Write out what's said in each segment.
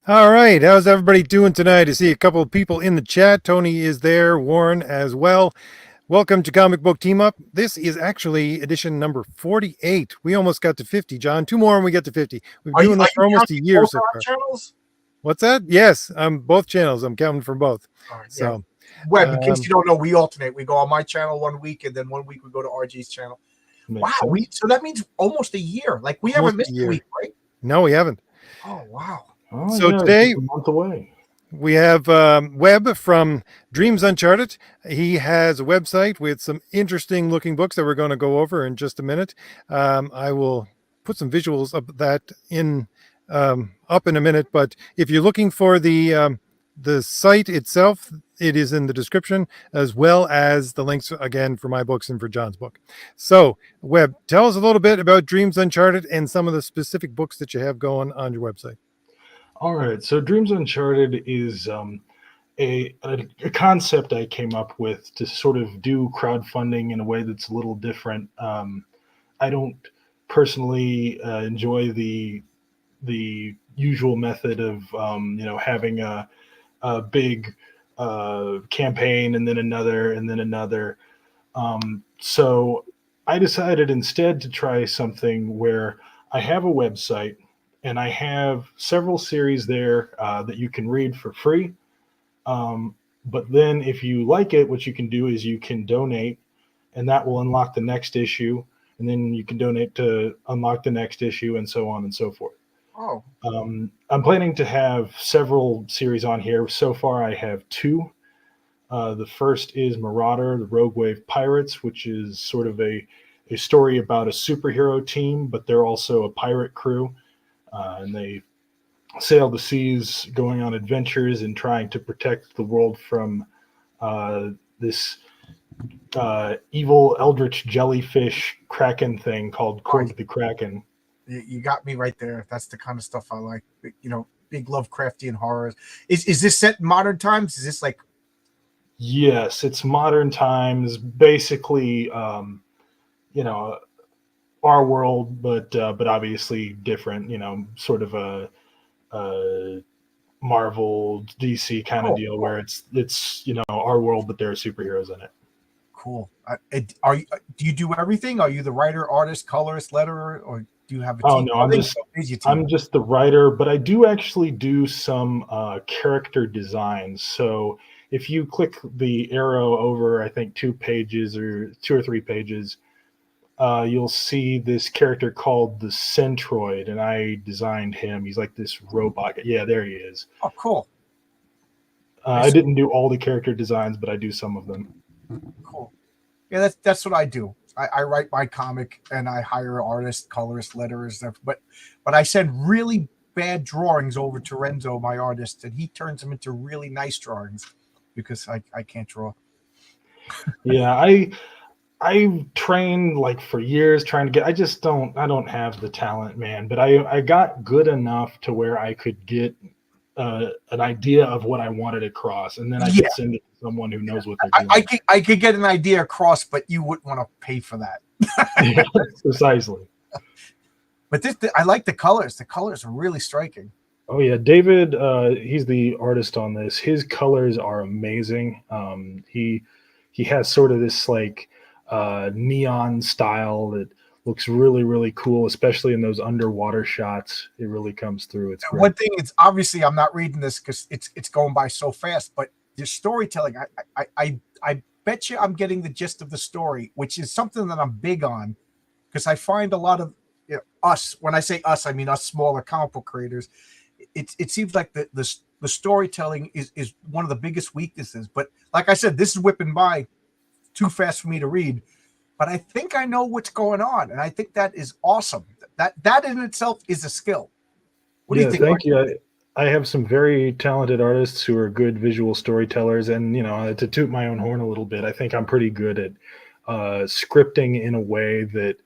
All right, how's everybody doing tonight? I see a couple of people in the chat. Tony is there, Warren as well. Welcome to Comic Book Team Up. This is actually edition number 48. We almost got to 50, John. Two more and we get to 50. We've been Are you doing this for almost a counting year both so our far. channels? What's that? Yes, I'm both channels. I'm counting for both. All right, yeah. So, Web, in case you don't know, we alternate. We go on my channel 1 week, and then 1 week we go to RG's channel. Makes Wow, sense. so that means almost a year. Like we haven't almost missed a a year. week, right? No, we haven't. Oh wow. Oh, So yeah, today just a month away. we have Webb from Dreams Uncharted. He has a website with some interesting looking books that we're going to go over in just a minute. I will put some visuals of that in up in a minute. But if you're looking for the site itself, it is in the description, as well as the links again for my books and for John's book. So, Webb, tell us a little bit about Dreams Uncharted and some of the specific books that you have going on your website. All right, so Dreams Uncharted is a concept I came up with to sort of do crowdfunding in a way that's a little different. I don't personally enjoy the usual method of having a big campaign and then another and then another. So I decided instead to try something where I have a website and I have several series there that you can read for free. But then if you like it, what you can do is you can donate, and that will unlock the next issue. And then you can donate to unlock the next issue, and so on and so forth. Oh, I'm planning to have several series on here. So far, I have two. The first is Marauder, the Rogue Wave Pirates, which is sort of a story about a superhero team, but they're also a pirate crew. And they sail the seas going on adventures and trying to protect the world from this evil eldritch jellyfish kraken thing called Korg the Kraken. you got me right there. That's the kind of stuff I like. You know, big Lovecraftian horrors. Is this set in modern times? Is this like? Yes, it's modern times, basically. Our world, but obviously different. Sort of a Marvel DC kind of deal where it's our world, but there are superheroes in it. Cool. Do you do everything? Are you the writer, artist, colorist, letterer, or do you have a team? Oh no, I'm just the writer, but I do actually do some character designs. So if you click the arrow over, I think 2 pages or 2 or 3 pages, you'll see this character called the Centroid, and I designed him. He's like this robot. Yeah, there he is. Oh, cool. I didn't do all the character designs, but I do some of them. Cool. Yeah, that's what I do. I write my comic and I hire artists, colorists, letterers, but I send really bad drawings over to Renzo, my artist, and he turns them into really nice drawings because I can't draw. Yeah, I trained like for years trying to get. I don't have the talent, man. But I got good enough to where I could get an idea of what I wanted across, and then I could send it to someone who knows what they're doing. I could get an idea across, but you wouldn't want to pay for that. Yeah, precisely. But I like the colors. The colors are really striking. Oh yeah, David. He's the artist on this. His colors are amazing. He has sort of this like neon style that looks really, really cool, especially in those underwater shots. It really comes through. It's great. One thing, it's obviously I'm not reading this because it's going by so fast, but the storytelling, I bet you I'm getting the gist of the story, which is something that I'm big on because I find a lot of us. When I say us, I mean us smaller comic book creators. It seems like the storytelling is one of the biggest weaknesses. But like I said, this is whipping by too fast for me to read. But I think I know what's going on, and I think that is awesome. That in itself is a skill. What do you think? Thank you. I have some very talented artists who are good visual storytellers, and to toot my own horn a little bit, I think I'm pretty good at scripting in a way that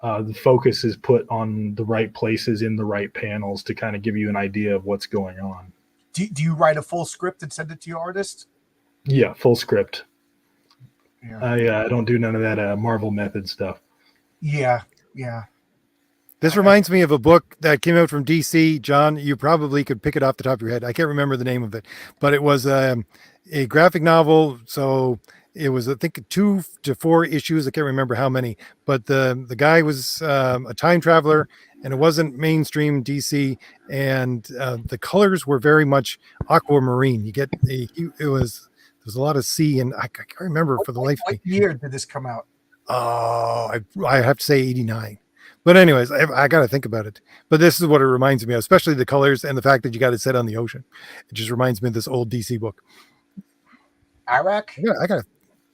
the focus is put on the right places in the right panels to kind of give you an idea of what's going on. Do you write a full script and send it to your artist? Yeah, full script. Yeah, I don't do none of that Marvel method stuff. Yeah. This reminds me of a book that came out from DC. John, you probably could pick it off the top of your head. I can't remember the name of it, but it was a graphic novel. So it was, I think, 2 to 4 issues. I can't remember how many, but the guy was a time traveler, and it wasn't mainstream DC, and the colors were very much aquamarine. You get it was there's a lot of sea, and I can't remember for the life of What me. year did this come out? Oh, I have to say 89. But anyways, I got to think about it. But this is what it reminds me of, especially the colors and the fact that you got it set on the ocean. It just reminds me of this old DC book. Arak? Yeah, I got to.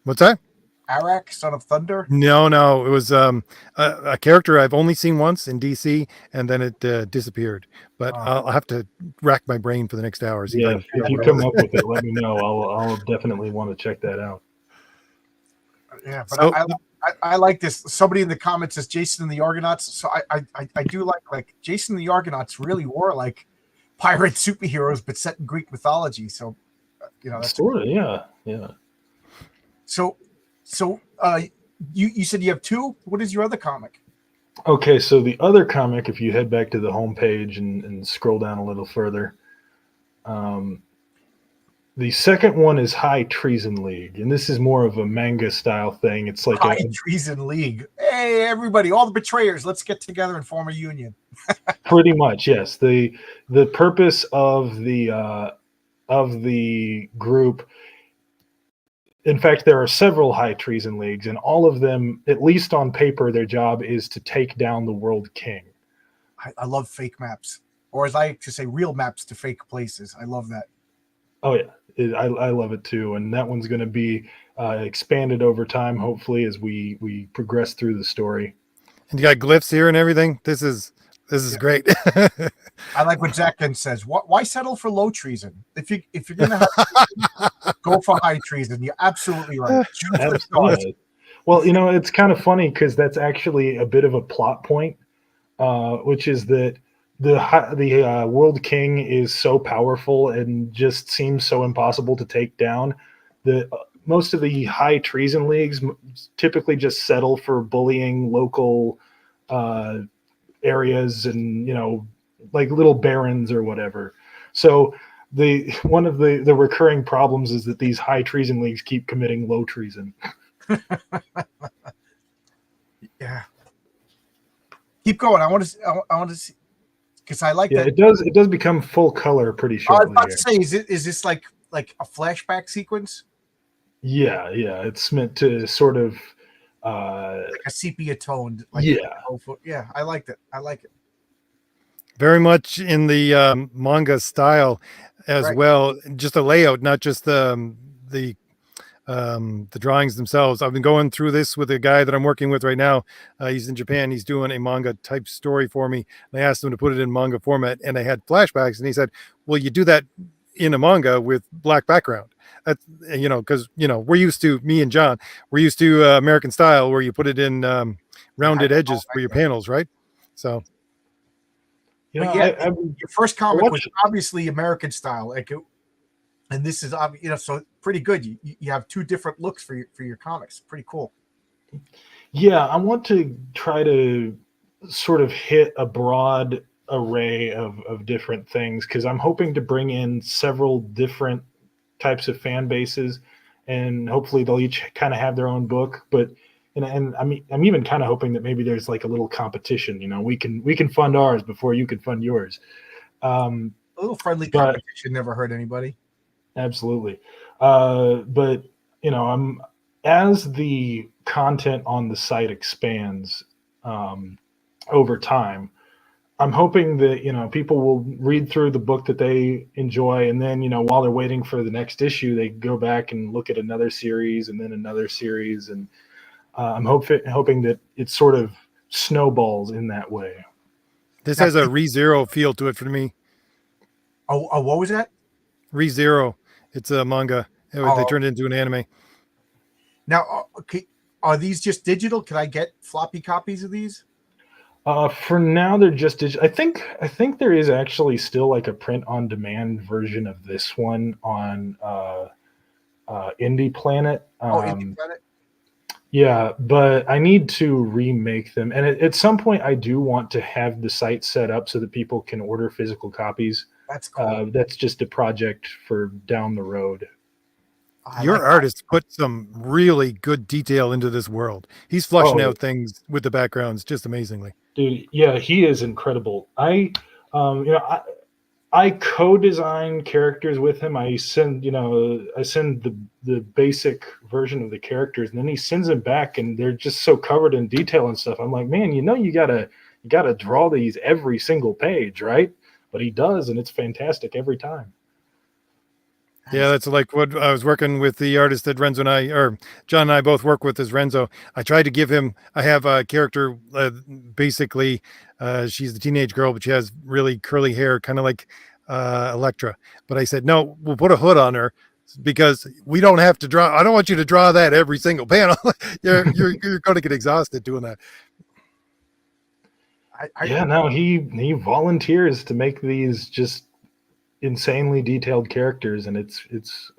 What's that? Arak, Son of Thunder? No. It was a character I've only seen once in DC, and then it disappeared. But I'll have to rack my brain for the next hour. See Yeah, if you come up with it, let me know. I'll definitely want to check that out. Yeah, but So, I like this. Somebody in the comments says Jason and the Argonauts. So I do like Jason and the Argonauts really were like pirate superheroes, but set in Greek mythology. So that's Sort of, yeah. so you said you have 2. What is your other comic? Okay, so the other comic, if you head back to the homepage and scroll down a little further, the second one is High Treason League, and this is more of a manga style thing. It's like High Treason League. Hey, everybody, all the betrayers, let's get together and form a union. pretty much, yes. The purpose of the group. In fact, there are several High Treason Leagues, and all of them, at least on paper, their job is to take down the World King. I love fake maps, or as I like to say, real maps to fake places. I love that. Oh yeah, I love it too, and that one's going to be expanded over time, hopefully, as we progress through the story. and you got glyphs here and everything. This is great. I like what Zackin says. Why settle for low treason? If you're gonna have go for high treason, you're absolutely right. Choose the stars. Well, it's kind of funny because that's actually a bit of a plot point, which is that the World King is so powerful and just seems so impossible to take down that most of the High Treason Leagues typically just settle for bullying local areas and like little barons or whatever. So one of the recurring problems is that these High Treason Leagues keep committing low treason. Yeah, keep going. I want to see because I like that. It does become full color pretty shortly. I was about to say, is this like a flashback sequence? Yeah, it's meant to sort of like a sepia toned. Yeah, I liked it. I like it. Very much in the manga style as Right. well. Just the layout, not just the drawings themselves. I've been going through this with a guy that I'm working with right now. He's in Japan. He's doing a manga type story for me. And I asked him to put it in manga format, and I had flashbacks, and he said, well, you do that in a manga with black background. That's, because, we're used to, me and John, we're used to American style where you put it in rounded edges for your panels, right? So. Your first comic was obviously American style, and this is so pretty good. You have 2 different looks for your comics. Pretty cool. Yeah, I want to try to sort of hit a broad array of different things because I'm hoping to bring in several different types of fan bases, and hopefully they'll each kind of have their own book. But and I'm even kind of hoping that maybe there's like a little competition. We can fund ours before you can fund yours. A little friendly competition never hurt anybody. Absolutely. But I'm as the content on the site expands over time, I'm hoping that people will read through the book that they enjoy, and then while they're waiting for the next issue, they go back and look at another series and then another series, and I'm hoping that it sort of snowballs in that way. This has a ReZero feel to it for me. Oh, what was that? ReZero. It's a manga. They turned it into an anime. Now, are these just digital? Can I get floppy copies of these? For now, they're just digital. I think there is actually still like a print-on-demand version of this one on Indie Planet. Indie Planet. Yeah, but I need to remake them. And at some point, I do want to have the site set up so that people can order physical copies. That's cool. That's just a project for down the road. I Your like that. artist put some really good detail into this world. He's fleshing Oh, out things with the backgrounds just amazingly. dude, yeah, he is incredible. Um, you know, I, I co-design characters with him. I send the basic version of the characters, and then he sends them back, and they're just so covered in detail and stuff. I'm like, man, you gotta draw these every single page, right? But he does, and it's fantastic every time. Yeah, that's like what I was working with the artist that Renzo and I, or John and I both work with, is Renzo. I tried to give him, I have a character, basically, she's the teenage girl, but she has really curly hair, kind of like Electra. But I said, no, we'll put a hood on her because we don't have to draw. I don't want you to draw that every single panel. You're going to get exhausted doing that. Yeah, no, he volunteers to make these just insanely detailed characters, and it's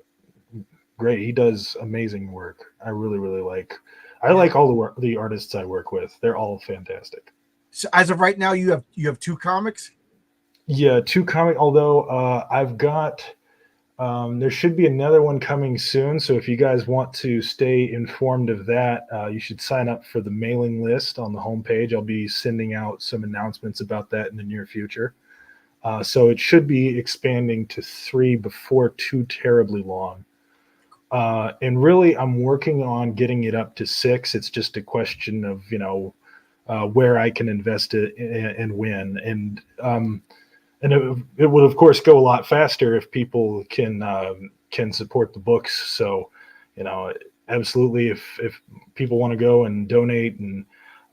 great. He does amazing work. I really really like. I Yeah. like all the artists I work with. They're all fantastic. So as of right now, you have 2 comics. Yeah, two comic. Although I've got, there should be another one coming soon. So if you guys want to stay informed of that, you should sign up for the mailing list on the homepage. I'll be sending out some announcements about that in the near future. So it should be expanding to 3 before too terribly long. And really, I'm working on getting it up to 6. It's just a question of where I can invest it and when. And it would of course go a lot faster if people can support the books. So, absolutely, if people want to go and donate and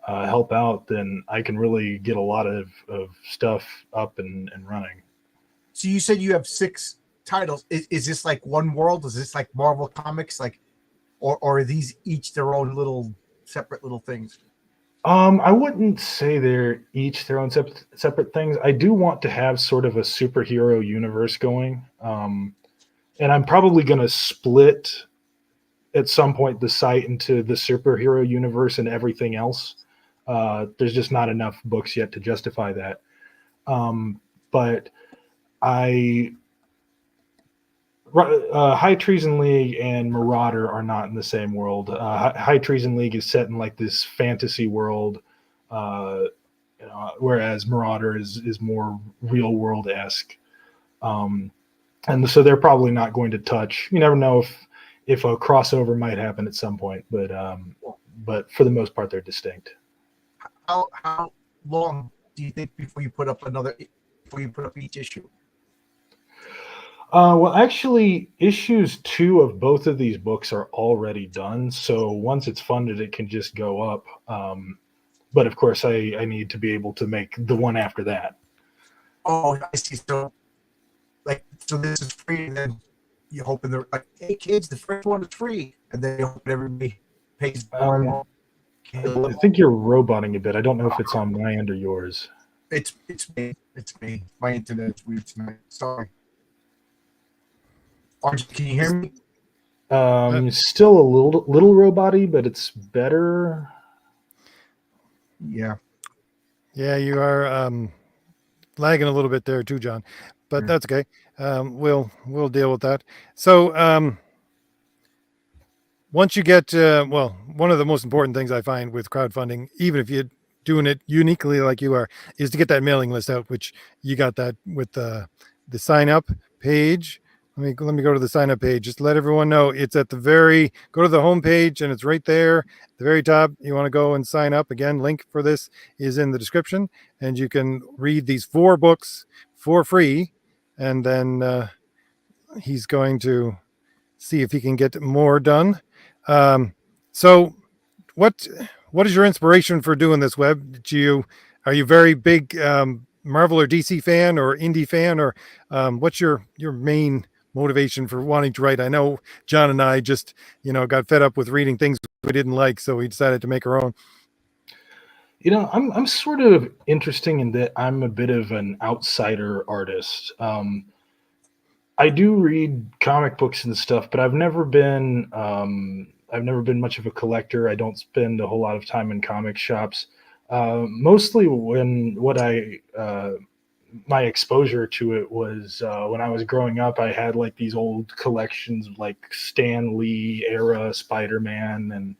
help out, then I can really get a lot of stuff up and running. So you said you have 6 titles. Is this like one world? Is this like Marvel Comics? Like, or are these each their own little separate little things? I wouldn't say they're each their own separate things. I do want to have sort of a superhero universe going, and I'm probably going to split at some point the site into the superhero universe and everything else. There's just not enough books yet to justify that. But I High Treason League and Marauder are not in the same world. High Treason League is set in like this fantasy world, whereas Marauder is more real world esque. And so they're probably not going to touch. You never know if a crossover might happen at some point, but for the most part, they're distinct. How long do you think before you put up each issue? Well, actually, issues 2 of both of these books are already done. So once it's funded, it can just go up. But of course, I need to be able to make the one after that. Oh, I see. So this is free, and then you're hoping they're like, hey kids, the first one is free, and then you hope everybody pays more and more. I think you're roboting a bit. I don't know if it's on my end or yours. It's me. It's me. My internet is weird tonight. Sorry. Can you hear me? Still a little robot-y, but it's better. Yeah. Yeah, you are lagging a little bit there too, John, but that's okay. We'll deal with that. So once you get one of the most important things I find with crowdfunding, even if you're doing it uniquely like you are, is to get that mailing list out, which you got that with the sign up page. Let me go to the sign up page. Just let everyone know it's at go to the home page, and it's right there at the very top. You want to go and sign up. Again, link for this is in the description, and you can read these 4 books for free. And then he's going to see if he can get more done. So what is your inspiration for doing this, Webb? Are you very big Marvel or DC fan or indie fan, or what's your main motivation for wanting to write? I know John and I just got fed up with reading things we didn't like, so we decided to make our own. I'm sort of interesting in that I'm a bit of an outsider artist. I do read comic books and stuff, but I've never been I've never been much of a collector. I don't spend a whole lot of time in comic shops. Mostly my exposure to it was when I was growing up. I had like these old collections of like Stan Lee era Spider-Man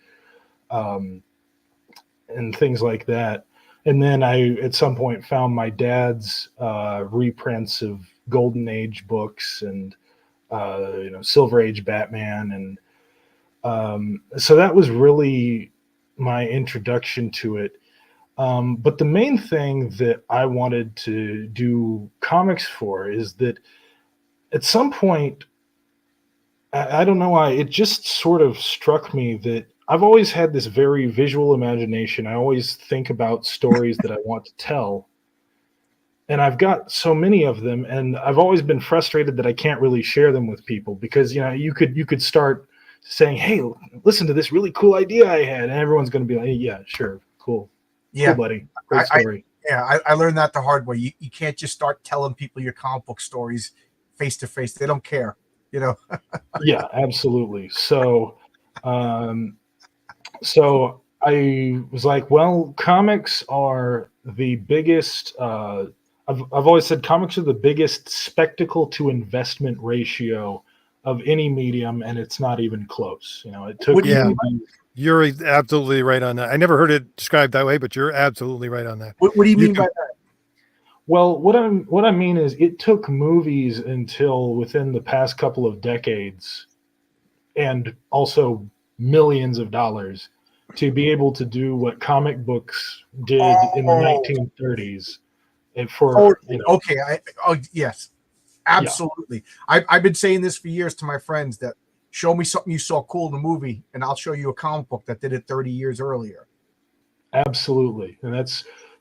um, and things like that. And then I, at some point, found my dad's reprints of Golden Age books and Silver Age Batman, and so that was really my introduction to it. But the main thing that I wanted to do comics for is that at some point, I don't know why, it just sort of struck me that I've always had this very visual imagination. I always think about stories that I want to tell. And I've got so many of them, and I've always been frustrated that I can't really share them with people because you could start saying, "Hey, listen to this really cool idea I had," and everyone's going to be like, hey, "Yeah, sure, cool, Yeah, buddy, great story." I learned that the hard way. You can't just start telling people your comic book stories face to face. They don't care, you know. Yeah, absolutely. So I was like, well, comics are the biggest. I've always said comics are the biggest spectacle to investment ratio of any medium, and it's not even close. It took What do you Yeah. mean? You're absolutely right on that. I never heard it described that way, but you're absolutely right on that. What do you You mean can- by that? Well, what I mean is it took movies until within the past couple of decades and also millions of dollars to be able to do what comic books did in the Oh, 1930s. And for totally. Okay. Yes, yeah, absolutely. I've been saying this for years to my friends that show me something you saw cool in the movie, and I'll show you a comic book that did it 30 years earlier. absolutely. And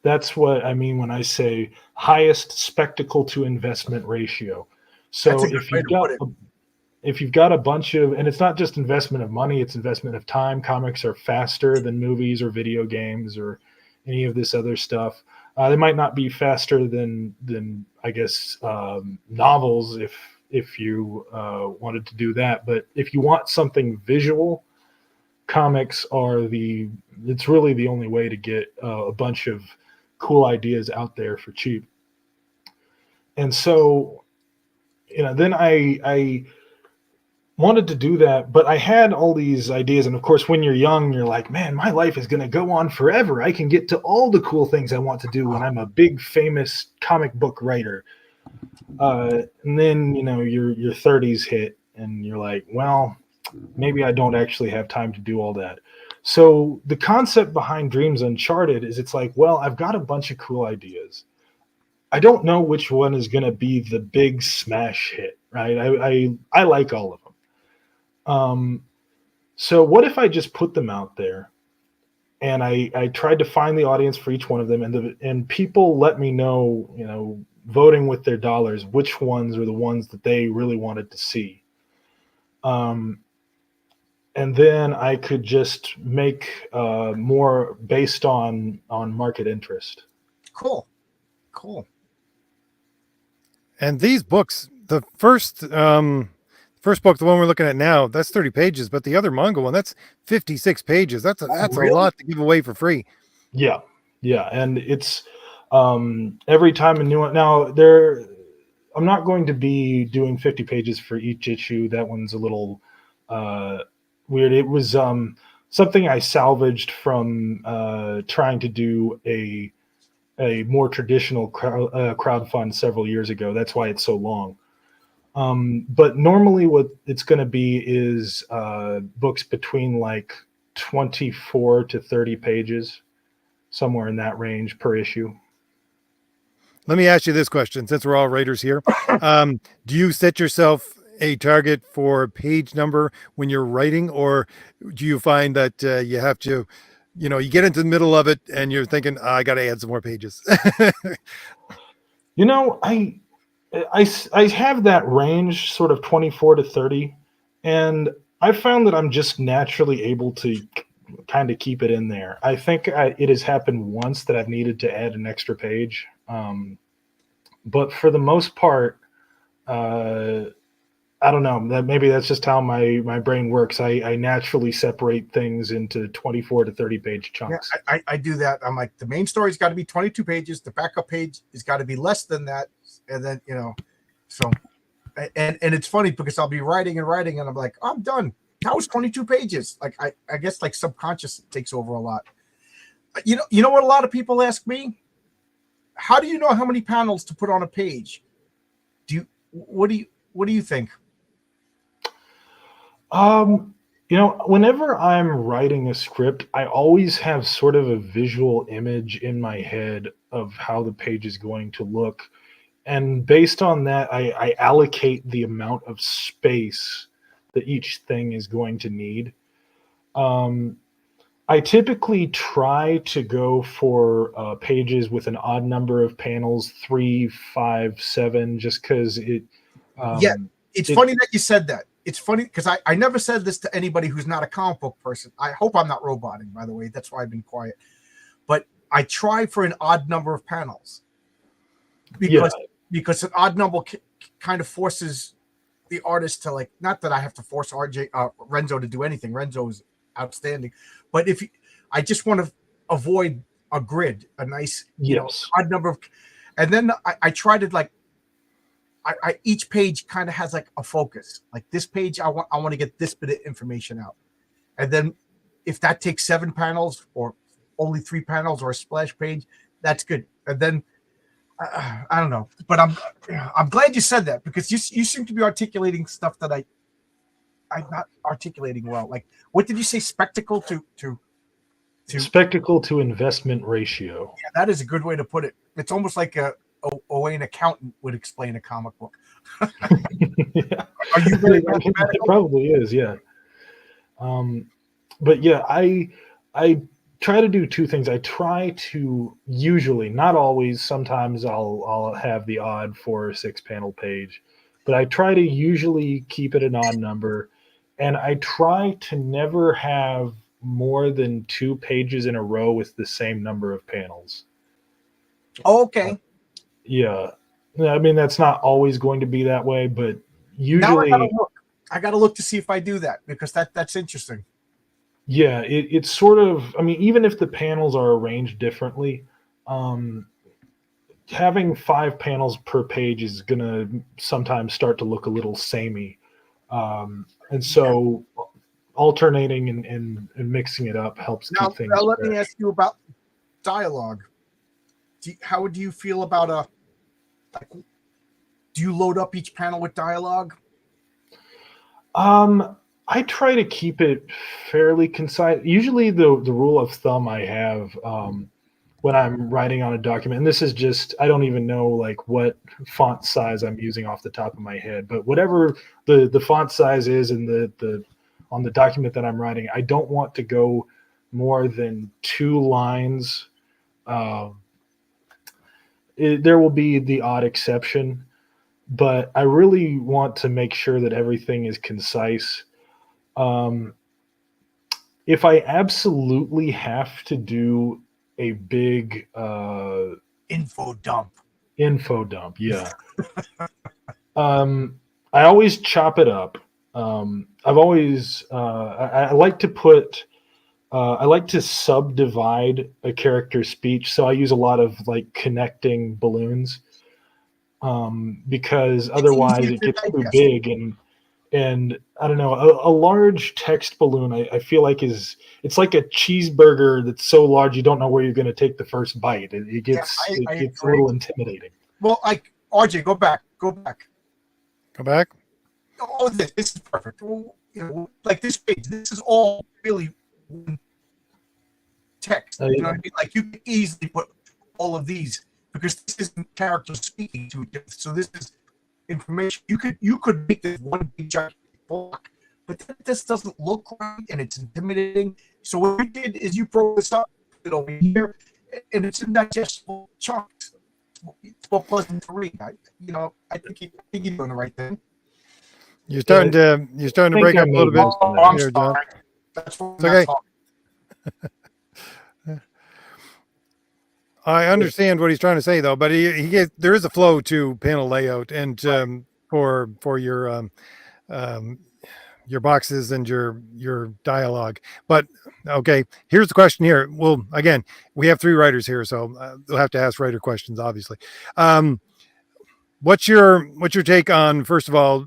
that's what I mean when I say highest spectacle to investment ratio. That's So a good way to put it. if you've got a bunch of, and it's not just investment of money, it's investment of time. Comics are faster than movies or video games or any of this other stuff. They might not be faster than I guess novels if you wanted to do that. But if you want something visual, comics are it's really the only way to get a bunch of cool ideas out there for cheap. And so then I wanted to do that, but I had all these ideas. And of course, when you're young, you're like, man, my life is going to go on forever. I can get to all the cool things I want to do when I'm a big, famous comic book writer. And then, your 30s hit and you're like, well, maybe I don't actually have time to do all that. So the concept behind Dreams Uncharted is it's like, well, I've got a bunch of cool ideas. I don't know which one is going to be the big smash hit, right? I like all of them. So what if I just put them out there and I tried to find the audience for each one of them, and people let me know, voting with their dollars, which ones are the ones that they really wanted to see. And then I could just make more based on market interest. Cool. And these books, the first book, the one we're looking at now, that's 30 pages, but the other manga one, that's 56 pages. That's Really? a lot to give away for free. Yeah, and it's every time a new one. Now I'm not going to be doing 50 pages for each issue. That one's a little weird. It was something I salvaged from trying to do a more traditional crowdfund several years ago. That's why it's so long. But normally what it's going to be is books between like 24 to 30 pages, somewhere in that range per issue. Let me ask you this question, since we're all writers here. Do you set yourself a target for page number when you're writing, or do you find that you have to, you get into the middle of it and you're thinking, I got to add some more pages? I have that range, sort of 24 to 30, and I found that I'm just naturally able to kind of keep it in there. I think it has happened once that I've needed to add an extra page. But for the most part, I don't know, that maybe that's just how my brain works. I naturally separate things into 24 to 30 page Yeah, chunks. I do that. I'm like, the main story's got to be 22 pages. The backup page has got to be less than that. And then, so, and it's funny because I'll be writing and I'm like, I'm done. That was 22 pages. Like, I guess like subconscious takes over a lot. You know what a lot of people ask me? How do you know how many panels to put on a page? What do you think? Whenever I'm writing a script, I always have sort of a visual image in my head of how the page is going to look. And based on that, I allocate the amount of space that each thing is going to need. I typically try to go for pages with an odd number of panels, 3, 5, 7, just because it. It's funny that you said that. It's funny because I never said this to anybody who's not a comic book person. I hope I'm not roboting, by the way. That's why I've been quiet. But I try for an odd number of panels because an odd number kind of forces the artist to, like, not that I have to force Renzo to do anything. Renzo is outstanding, but I just want to avoid a grid, a nice, odd number of, and then I try to, like, I each page kind of has like a focus. Like, this page, I want to get this bit of information out, and then if that takes 7 panels or only 3 panels or a splash page, that's good. And then I don't know, but I'm glad you said that, because you seem to be articulating stuff that I'm not articulating well. Like, what did you say? Spectacle to spectacle to investment ratio. Yeah, that is a good way to put it. It's almost like a way an accountant would explain a comic book. Yeah. Are you very It probably is, yeah. But yeah, I try to do 2 things. I try to, usually, not always, sometimes I'll have the odd 4 or 6 panel page, but I try to usually keep it an odd number, and I try to never have more than 2 pages in a row with the same number of panels. Oh, okay. Yeah. I mean, that's not always going to be that way, but usually now I gotta look to see if I do that, because that's interesting. Yeah, it's sort of, I mean, even if the panels are arranged differently, having 5 panels per page is going to sometimes start to look a little samey. And so alternating and mixing it up helps keep things Now let fresh. me ask you about dialogue. How do you feel about do you load up each panel with dialogue? I try to keep it fairly concise. Usually the rule of thumb I have when I'm writing on a document, and this is just, I don't even know like what font size I'm using off the top of my head, but whatever the font size is in the on the document that I'm writing, I don't want to go more than 2 lines. There will be the odd exception, but I really want to make sure that everything is concise. If I absolutely have to do a big Info dump, yeah. I always chop it up. I've always I like to put I like to subdivide a character's speech, so I use a lot of like connecting balloons, because otherwise it gets too big, and I don't know, a large text balloon I feel like it's like a cheeseburger that's so large you don't know where you're going to take the first bite. It gets a little intimidating. Well, like, RJ, go back. Go back. Oh, this is perfect. Well, like this page, this is all really text. You know what I mean? Like, you can easily put all of these, because this isn't characters speaking to each other. So this is information. You could make this one big giant block, but this doesn't look right, and it's intimidating. So what you did is you broke this up, put it over here, and it's in digestible chunks. It's more pleasant to read. I think you're doing the right thing. You're starting to break up a little bit. I'm Here, John. sorry. That's what okay. I understand what he's trying to say, though, but there is a flow to panel layout, and for your your boxes and your dialogue. But okay, here's the question here. Well, again, we have 3 writers here, so we'll have to ask writer questions, obviously. What's your take on, first of all,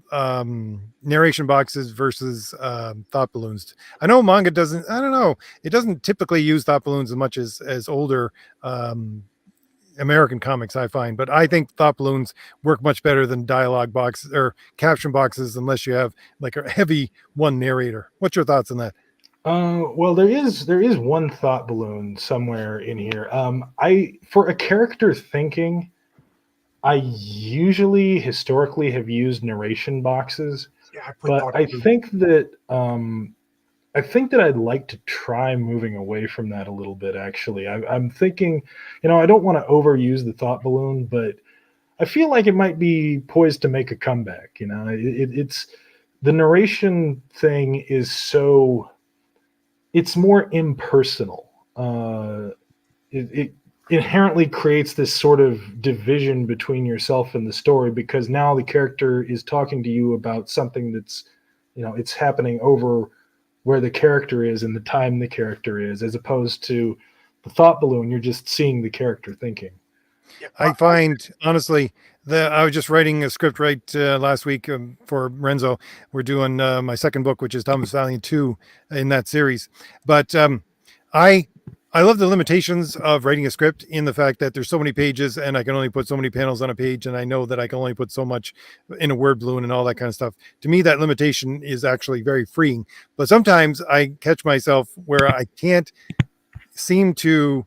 narration boxes versus thought balloons? I know manga doesn't. I don't know. It doesn't typically use thought balloons as much as older American comics, I find, but I think thought balloons work much better than dialogue boxes or caption boxes, unless you have like a heavy one narrator. What's your thoughts on that? Well, there is one thought balloon somewhere in here. I for a character thinking, I usually historically have used narration boxes, Yeah, but I think that I'd like to try moving away from that a little bit. Actually, I'm thinking, I don't want to overuse the thought balloon, but I feel like it might be poised to make a comeback. It's the narration thing is it's more impersonal. It inherently creates this sort of division between yourself and the story, because now the character is talking to you about something that's, it's happening over where the character is and the time the character is, as opposed to the thought balloon. You're just seeing the character thinking. I find, honestly, that I was just writing a script last week for Renzo. We're doing my second book, which is Thomas Valiant 2 in that series. But I love the limitations of writing a script, in the fact that there's so many pages and I can only put so many panels on a page, and I know that I can only put so much in a word balloon and all that kind of stuff. To me, that limitation is actually very freeing. But sometimes I catch myself where I can't seem to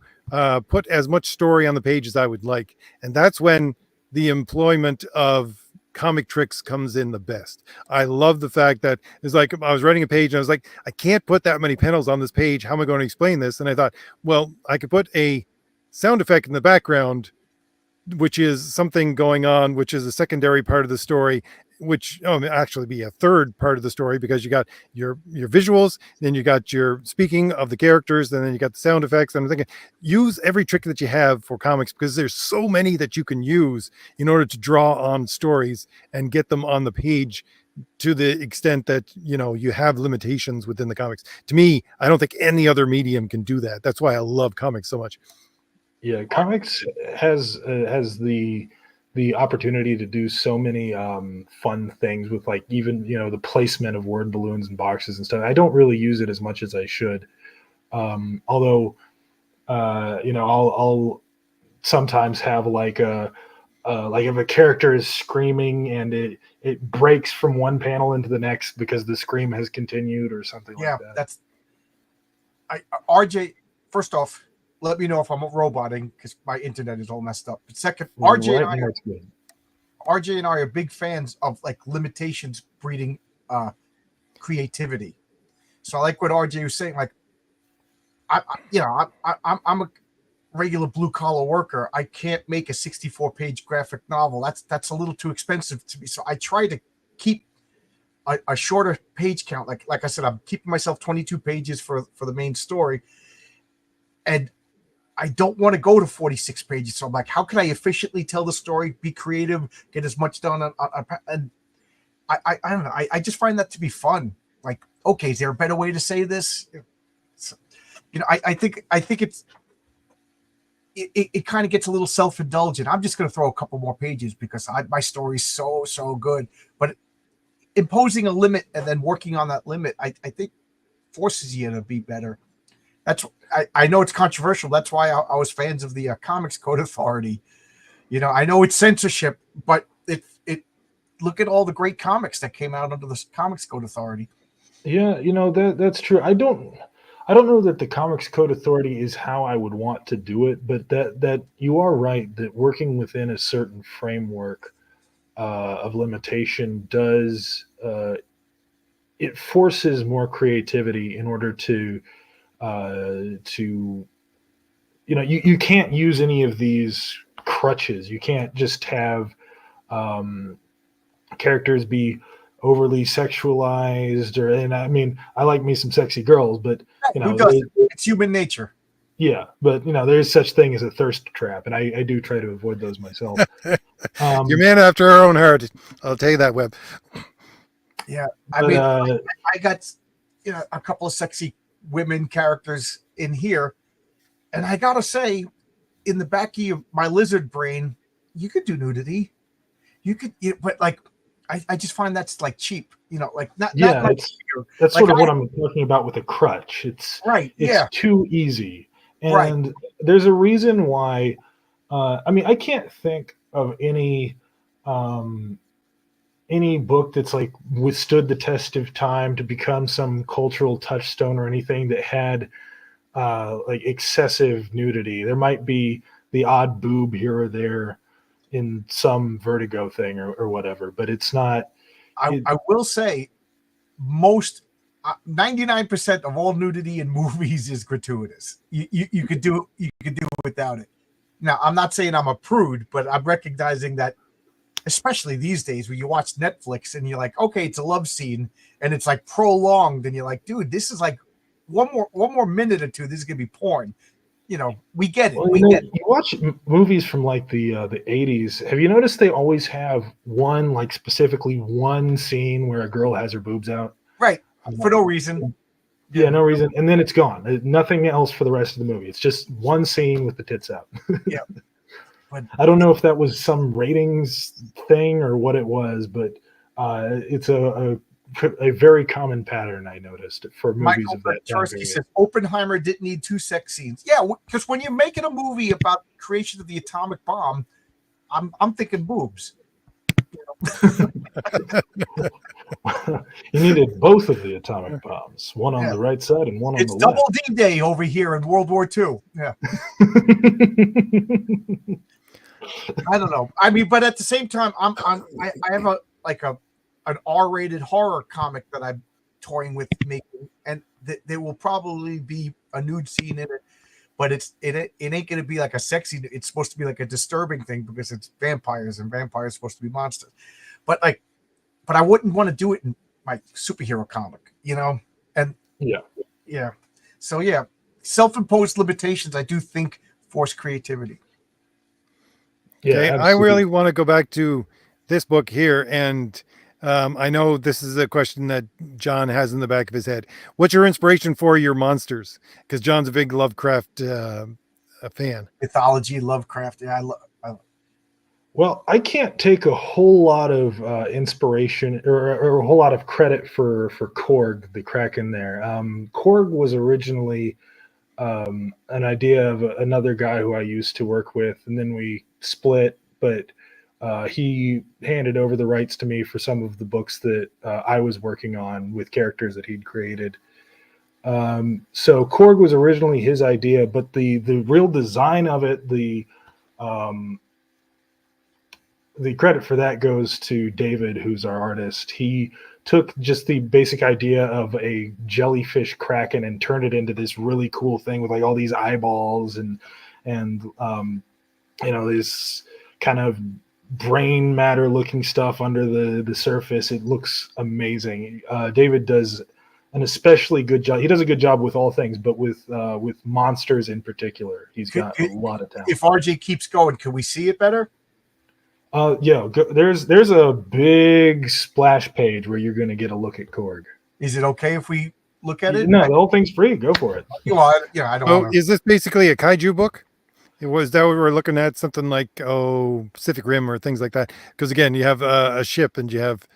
put as much story on the page as I would like. And that's when the employment of comic tricks comes in the best. I love the fact that it's like I was writing a page and I was like, I can't put that many panels on this page. How am I going to explain this? And I thought, well, I could put a sound effect in the background, which is something going on, which is a secondary part of the story, which actually be a third part of the story, because you got your visuals, then you got your speaking of the characters, and then you got the sound effects. And I'm thinking, use every trick that you have for comics, because there's so many that you can use in order to draw on stories and get them on the page, to the extent that you have limitations within the comics. To me, I don't think any other medium can do that. That's why I love comics so much. Yeah, comics has the opportunity to do so many fun things with, like, even the placement of word balloons and boxes and stuff. I don't really use it as much as I should. Although I'll sometimes have like if a character is screaming and it breaks from one panel into the next because the scream has continued or something like that. RJ, first off, let me know if I'm roboting, because my internet is all messed up. But second, RJ and I are big fans of like limitations breeding creativity. So I like what RJ was saying. Like, I'm a regular blue collar worker. I can't make a 64-page graphic novel. That's a little too expensive to me. So I try to keep a shorter page count. Like I said, I'm keeping myself 22 pages for the main story, and I don't want to go to 46 pages. So I'm like, how can I efficiently tell the story, be creative, get as much done and I don't know. I just find that to be fun. Like, okay, is there a better way to say this? So, I think it kind of gets a little self-indulgent. I'm just going to throw a couple more pages because my story's so good. But imposing a limit and then working on that limit, I think forces you to be better. I know it's controversial. That's why I was fans of the Comics Code Authority. I know it's censorship, but it look at all the great comics that came out under the Comics Code Authority. Yeah, that's true. I don't know that the Comics Code Authority is how I would want to do it, but that you are right that working within a certain framework of limitation does it forces more creativity in order to you can't use any of these crutches. You can't just have characters be overly sexualized, and I mean, I like me some sexy girls, but who doesn't? It's human nature. Yeah, but there's such thing as a thirst trap, and I do try to avoid those myself. You're man after our own heart. I'll tell you that, Webb. Yeah, I But mean, I got a couple of sexy women characters in here, and I gotta say, in the back of my lizard brain, you could do nudity. You could, but like, I just find that's like cheap. Like not yeah, like that's like sort of what I'm talking about with a crutch. right, It's yeah, too easy, right. and there's a reason why. I mean, I can't think of um, any book that's like withstood the test of time to become some cultural touchstone or anything that had like excessive nudity. There might be the odd boob here or there in some Vertigo thing or whatever, but it's not. It, I will say most 99% of all nudity in movies is gratuitous. You could do it without it. Now, I'm not saying I'm a prude, but I'm recognizing that, especially these days where you watch Netflix and you're like, okay, it's a love scene and it's like prolonged, and you're like, dude, this is like one more minute or two. This is gonna be porn. We get it. well, We get it. you watch movies from like the 80s. Have you noticed they always have one, like specifically one scene where a girl has her boobs out? Right, for no reason. Yeah, no reason, and then it's gone. Nothing else for the rest of the movie. It's just one scene with the tits out. Yeah, but I don't know if that was some ratings thing or what it was, but it's a very common pattern I noticed for movies Michael of that time Bercharsky period. says Oppenheimer didn't need 2 sex scenes. Yeah, because when you're making a movie about creation of the atomic bomb, I'm thinking boobs. You needed both of the atomic bombs, one on Yeah. the right side and one on It's the double left. D Day over here in World War II. Yeah, I don't know. I mean, but at the same time, I have an R-rated horror comic that I'm toying with making, and there will probably be a nude scene in it, but it ain't gonna be like a sexy. It's supposed to be like a disturbing thing because it's vampires, and vampires are supposed to be monsters. But I wouldn't want to do it in my superhero comic, And Yeah. yeah, so yeah, self-imposed limitations I do think force creativity. Yeah, Okay, I absolutely. really want to go back to this book here, and I know this is a question that John has in the back of his head. What's your inspiration for your monsters? Because John's a big Lovecraft a fan. Mythology, Lovecraft. Yeah, I love. Well, I can't take a whole lot of inspiration or a whole lot of credit for Korg, the Kraken there. Korg was originally an idea of another guy who I used to work with, and then we split. But he handed over the rights to me for some of the books that I was working on with characters that he'd created. So Korg was originally his idea, but the real design of it, the credit for that goes to David, who's our artist. He took just the basic idea of a jellyfish kraken and turned it into this really cool thing with like all these eyeballs and this kind of brain matter looking stuff under the surface. It looks amazing. David does an especially good job. He does a good job with all things, but with monsters in particular, he's got a lot of talent. If RJ keeps going, can we see it better? There's a big splash page where you're going to get a look at Korg. Is it okay if we look at it? No, the whole thing's free. Go for it. I don't So, want is this basically a kaiju book? Was that what we were looking at? Something like Pacific Rim or things like that? Because again, you have a ship and you have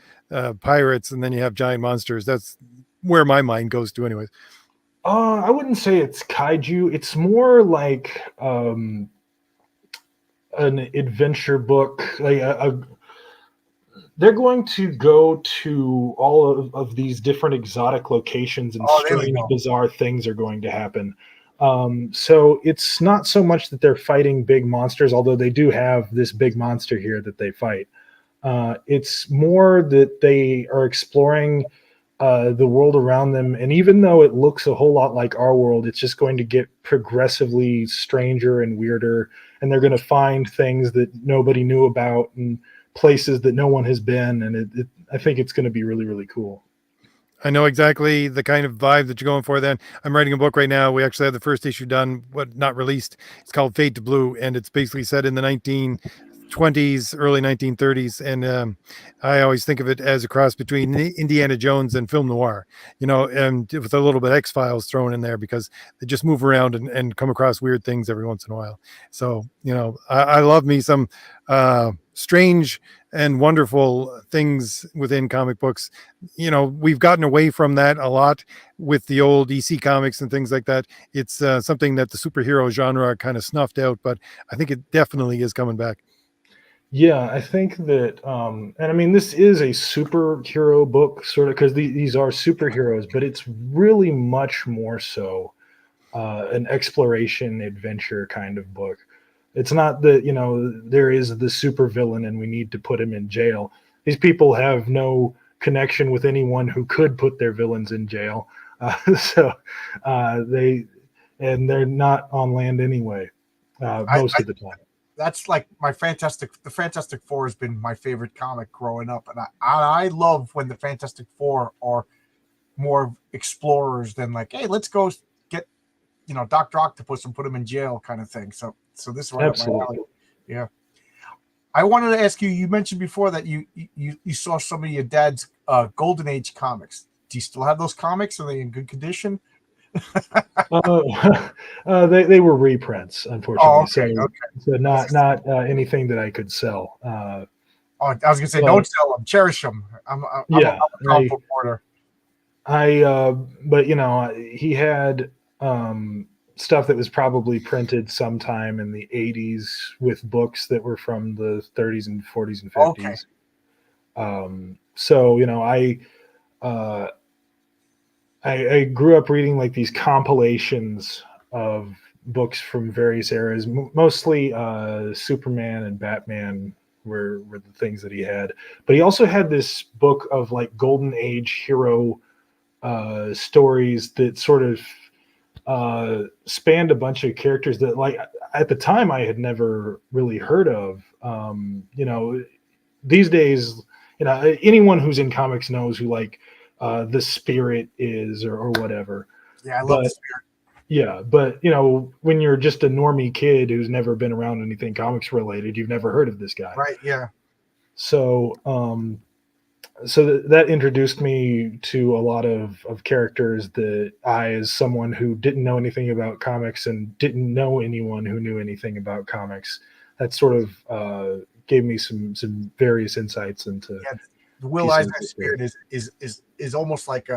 pirates, and then you have giant monsters. That's where my mind goes to, anyways. I wouldn't say it's kaiju. It's more like an adventure book. They're going to go to all of these different exotic locations, and strange, bizarre things are going to happen. So it's not so much that they're fighting big monsters, although they do have this big monster here that they fight. It's more that they are exploring the world around them, and even though it looks a whole lot like our world, it's just going to get progressively stranger and weirder, and they're going to find things that nobody knew about and places that no one has been, and I think it's going to be really, really cool. I know exactly the kind of vibe that you're going for. Then I'm writing a book right now. We actually have the first issue done, but not released. It's called Fade to Blue, and it's basically set in the 1920s, early 1930s, and I always think of it as a cross between Indiana Jones and film noir, and with a little bit X-Files thrown in there because they just move around and come across weird things every once in a while. So, I love me some strange and wonderful things within comic books. We've gotten away from that a lot with the old EC comics and things like that. It's something that the superhero genre kind of snuffed out, but I think it definitely is coming back. Yeah, I think that, and I mean, this is a superhero book, sort of, because these are superheroes, but it's really much more so an exploration adventure kind of book. It's not that, there is the super villain and we need to put him in jail. These people have no connection with anyone who could put their villains in jail. So they're not on land anyway, most of the time. That's like the Fantastic Four has been my favorite comic growing up, and I love when the Fantastic Four are more explorers than like, hey, let's go get Dr. Octopus and put him in jail kind of thing. So this is right up my alley. Yeah. I wanted to ask you. You mentioned before that you saw some of your dad's Golden Age comics. Do you still have those comics? Are they in good condition? They were reprints, unfortunately. Okay. So not anything that I could sell. I was gonna say, don't sell them, cherish them. I'm a comic book hoarder. But he had stuff that was probably printed sometime in the 80s with books that were from the 30s and 40s and 50s. Okay. So I grew up reading like these compilations of books from various eras, mostly Superman and Batman were the things that he had. But he also had this book of like Golden Age hero stories that sort of spanned a bunch of characters that, like, at the time I had never really heard of. These days, anyone who's in comics knows who like the Spirit is or whatever. Yeah, I love the Spirit. Yeah, but when you're just a normie kid who's never been around anything comics related, you've never heard of this guy. Right, yeah. So that introduced me to a lot of characters that I, as someone who didn't know anything about comics and didn't know anyone who knew anything about comics, that sort of gave me some various insights into. Yeah, the Will Eisner Spirit is almost like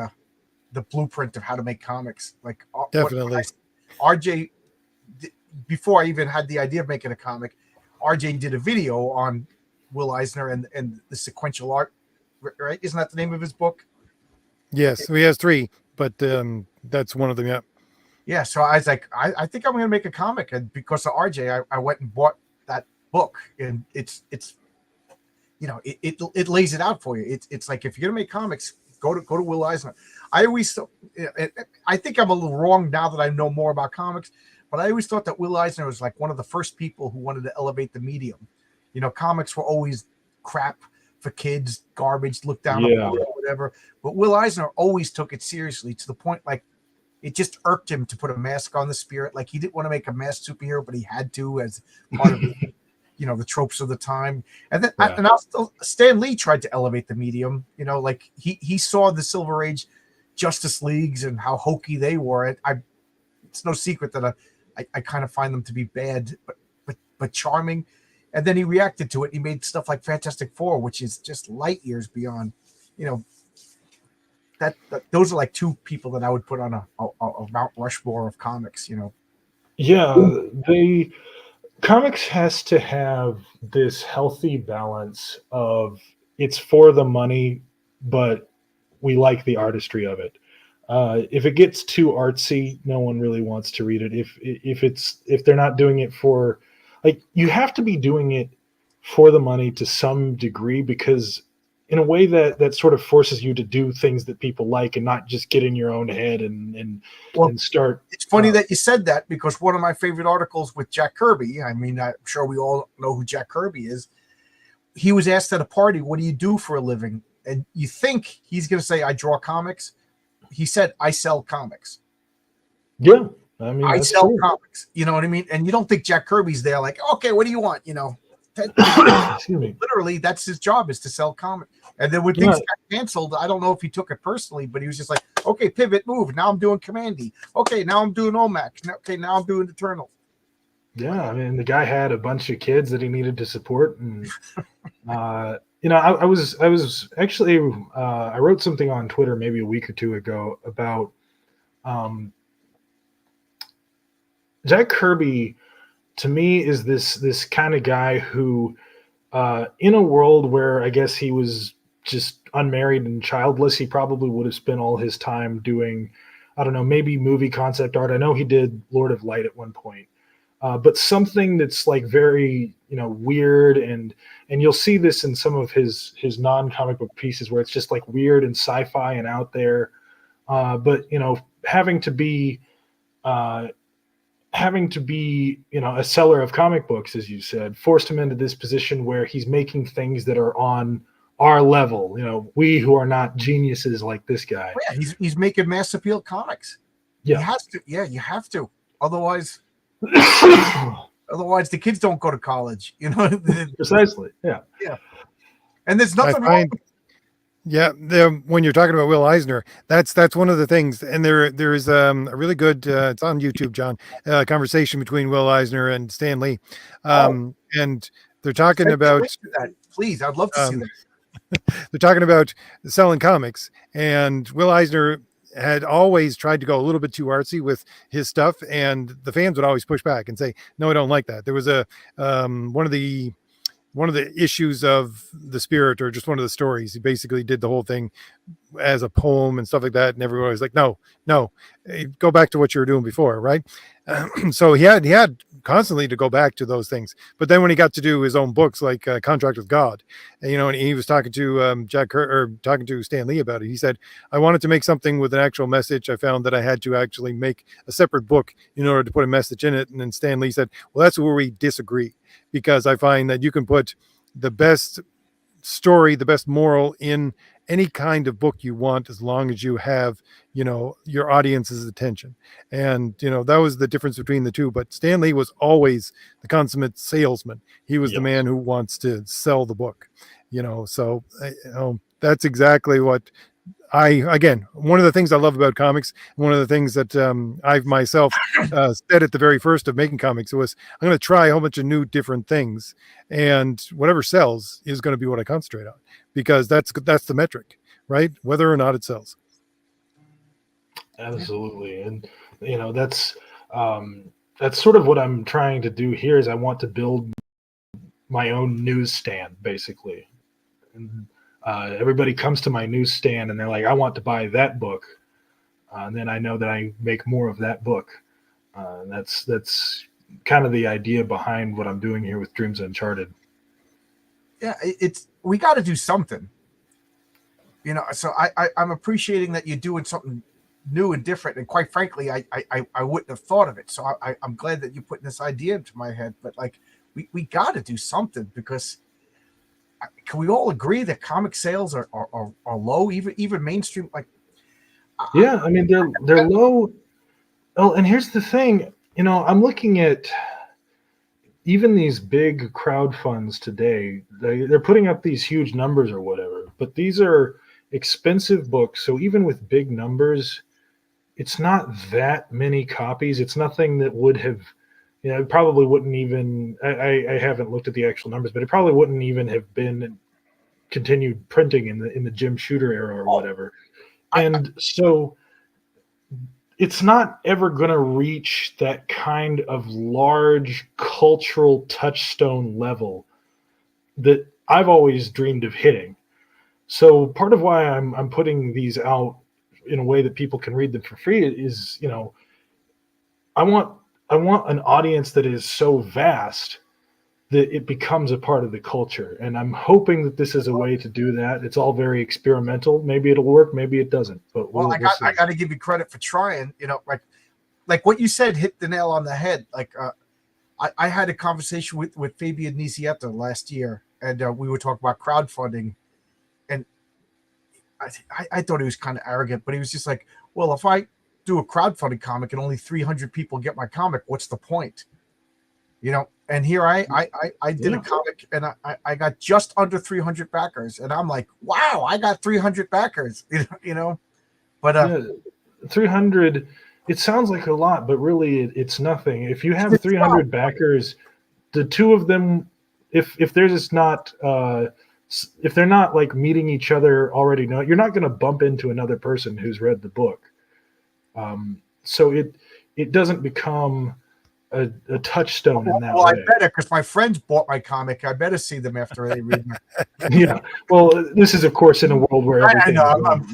the blueprint of how to make comics. Like definitely, RJ. Before I even had the idea of making a comic, RJ did a video on Will Eisner and the sequential art. Right? Isn't that the name of his book? Yes, he has 3, but that's one of them. Yeah. Yeah. So I was like, I think I'm going to make a comic, and because of RJ, I went and bought that book, and it's it lays it out for you. It's like, if you're going to make comics, go to Will Eisner. I think I'm a little wrong now that I know more about comics, but I always thought that Will Eisner was like one of the first people who wanted to elevate the medium. Comics were always crap for kids, garbage, looked down on, whatever. But Will Eisner always took it seriously, to the point like it just irked him to put a mask on the Spirit. Like, he didn't want to make a masked superhero, but he had to, as part of the tropes of the time. And then Stan Lee tried to elevate the medium. Like he saw the Silver Age Justice Leagues and how hokey they were. It's no secret that I kind of find them to be bad, but charming. And then he reacted to it. He made stuff like Fantastic Four, which is just light years beyond. That those are like 2 people that I would put on a Mount Rushmore of comics. Yeah, comics has to have this healthy balance of, it's for the money, but we like the artistry of it. If it gets too artsy, no one really wants to read it. If they're not doing it for, like, you have to be doing it for the money to some degree, because in a way that sort of forces you to do things that people like and not just get in your own head and start. It's funny that you said that, because one of my favorite articles with Jack Kirby, I mean, I'm sure we all know who Jack Kirby is. He was asked at a party, what do you do for a living? And you think he's going to say, I draw comics. He said, I sell comics. Yeah. I mean, I sell comics. You know what I mean? And you don't think Jack Kirby's there like, okay, what do you want? Excuse me. literally that's his job, is to sell comics. And then when things got canceled, I don't know if he took it personally, but he was just like, okay, pivot, move. Now I'm doing Commandy. Okay, now I'm doing Omac. Okay, now I'm doing Eternal. Yeah, I mean, the guy had a bunch of kids that he needed to support, and I was actually I wrote something on Twitter maybe a week or two ago about Jack Kirby. To me, is this kind of guy who, in a world where I guess he was just unmarried and childless, he probably would have spent all his time doing, I don't know, maybe movie concept art. I know he did Lord of Light at one point. But something that's like very, weird, and you'll see this in some of his non-comic book pieces where it's just like weird and sci-fi and out there. But having to be a seller of comic books, as you said, forced him into this position where he's making things that are on our level. We who are not geniuses like this guy. Oh, yeah, he's making mass appeal comics. Yeah, he has to. Yeah, you have to. Otherwise the kids don't go to college. Precisely. Yeah. Yeah. And there's nothing wrong. Yeah, when you're talking about Will Eisner, that's one of the things, and there is a really good it's on YouTube, John, conversation between Will Eisner and Stan Lee, and they're talking about that. Please, I'd love to see that. They're talking about selling comics, and Will Eisner had always tried to go a little bit too artsy with his stuff, and the fans would always push back and say, "No, I don't like that." There was a one of the issues of the Spirit, or just one of the stories. He basically did the whole thing as a poem and stuff like that, and everyone was like, no, go back to what you were doing before, right? So he had constantly to go back to those things. But then when he got to do his own books, like Contract with God, and he was talking to talking to Stan Lee about it, he said, I wanted to make something with an actual message. I found that I had to actually make a separate book in order to put a message in it. And then Stan Lee said, well, that's where we disagree, because I find that you can put the best story, the best moral in any kind of book you want, as long as you have, your audience's attention. And, that was the difference between the two. But Stan Lee was always the consummate salesman. He was the man who wants to sell the book, so that's exactly what one of the things I love about comics, one of the things that I've myself said at the very first of making comics was, I'm going to try a whole bunch of new different things, and whatever sells is going to be what I concentrate on, because that's the metric, right? Whether or not it sells. Absolutely. And that's sort of what I'm trying to do here, is I want to build my own newsstand, basically. And everybody comes to my newsstand and they're like, I want to buy that book. And then I know that I make more of that book. That's kind of the idea behind what I'm doing here with Dreams Uncharted. Yeah, we got to do something. So I'm appreciating that you're doing something new and different. And quite frankly, I wouldn't have thought of it. So I'm glad that you're putting this idea into my head. But like, we got to do something, because can we all agree that comic sales are low, even mainstream? Like, yeah, I mean, they're low. Oh, and here's the thing, I'm looking at even these big crowd funds today. They're putting up these huge numbers or whatever, but these are expensive books. So even with big numbers, it's not that many copies. It's nothing that would have, it probably wouldn't even, I haven't looked at the actual numbers, but it probably wouldn't even have been continued printing in the Jim Shooter era or whatever. And so it's not ever going to reach that kind of large cultural touchstone level that I've always dreamed of hitting. So part of why I'm putting these out in a way that people can read them for free is, I want an audience that is so vast that it becomes a part of the culture. And I'm hoping that this is a way to do that. It's all very experimental. Maybe it'll work, maybe it doesn't. But I got to give you credit for trying. Like what you said hit the nail on the head. Like I had a conversation with Fabian Nicietta last year, and we were talking about crowdfunding, and I thought he was kind of arrogant, but he was just like, well, if I do a crowdfunding comic and only 300 people get my comic, what's the point? And here I did a comic, and I got just under 300 backers, and I'm like, wow, I got 300 backers, you know. But 300. It sounds like a lot, but really it's nothing. If you have 300 backers, the two of them, if there's just not if they're not like meeting each other already, no, you're not going to bump into another person who's read the book. So it doesn't become a touchstone in that way. I better, because my friends bought my comic. I better see them after they read my. Yeah. Well, this is of course in a world where everything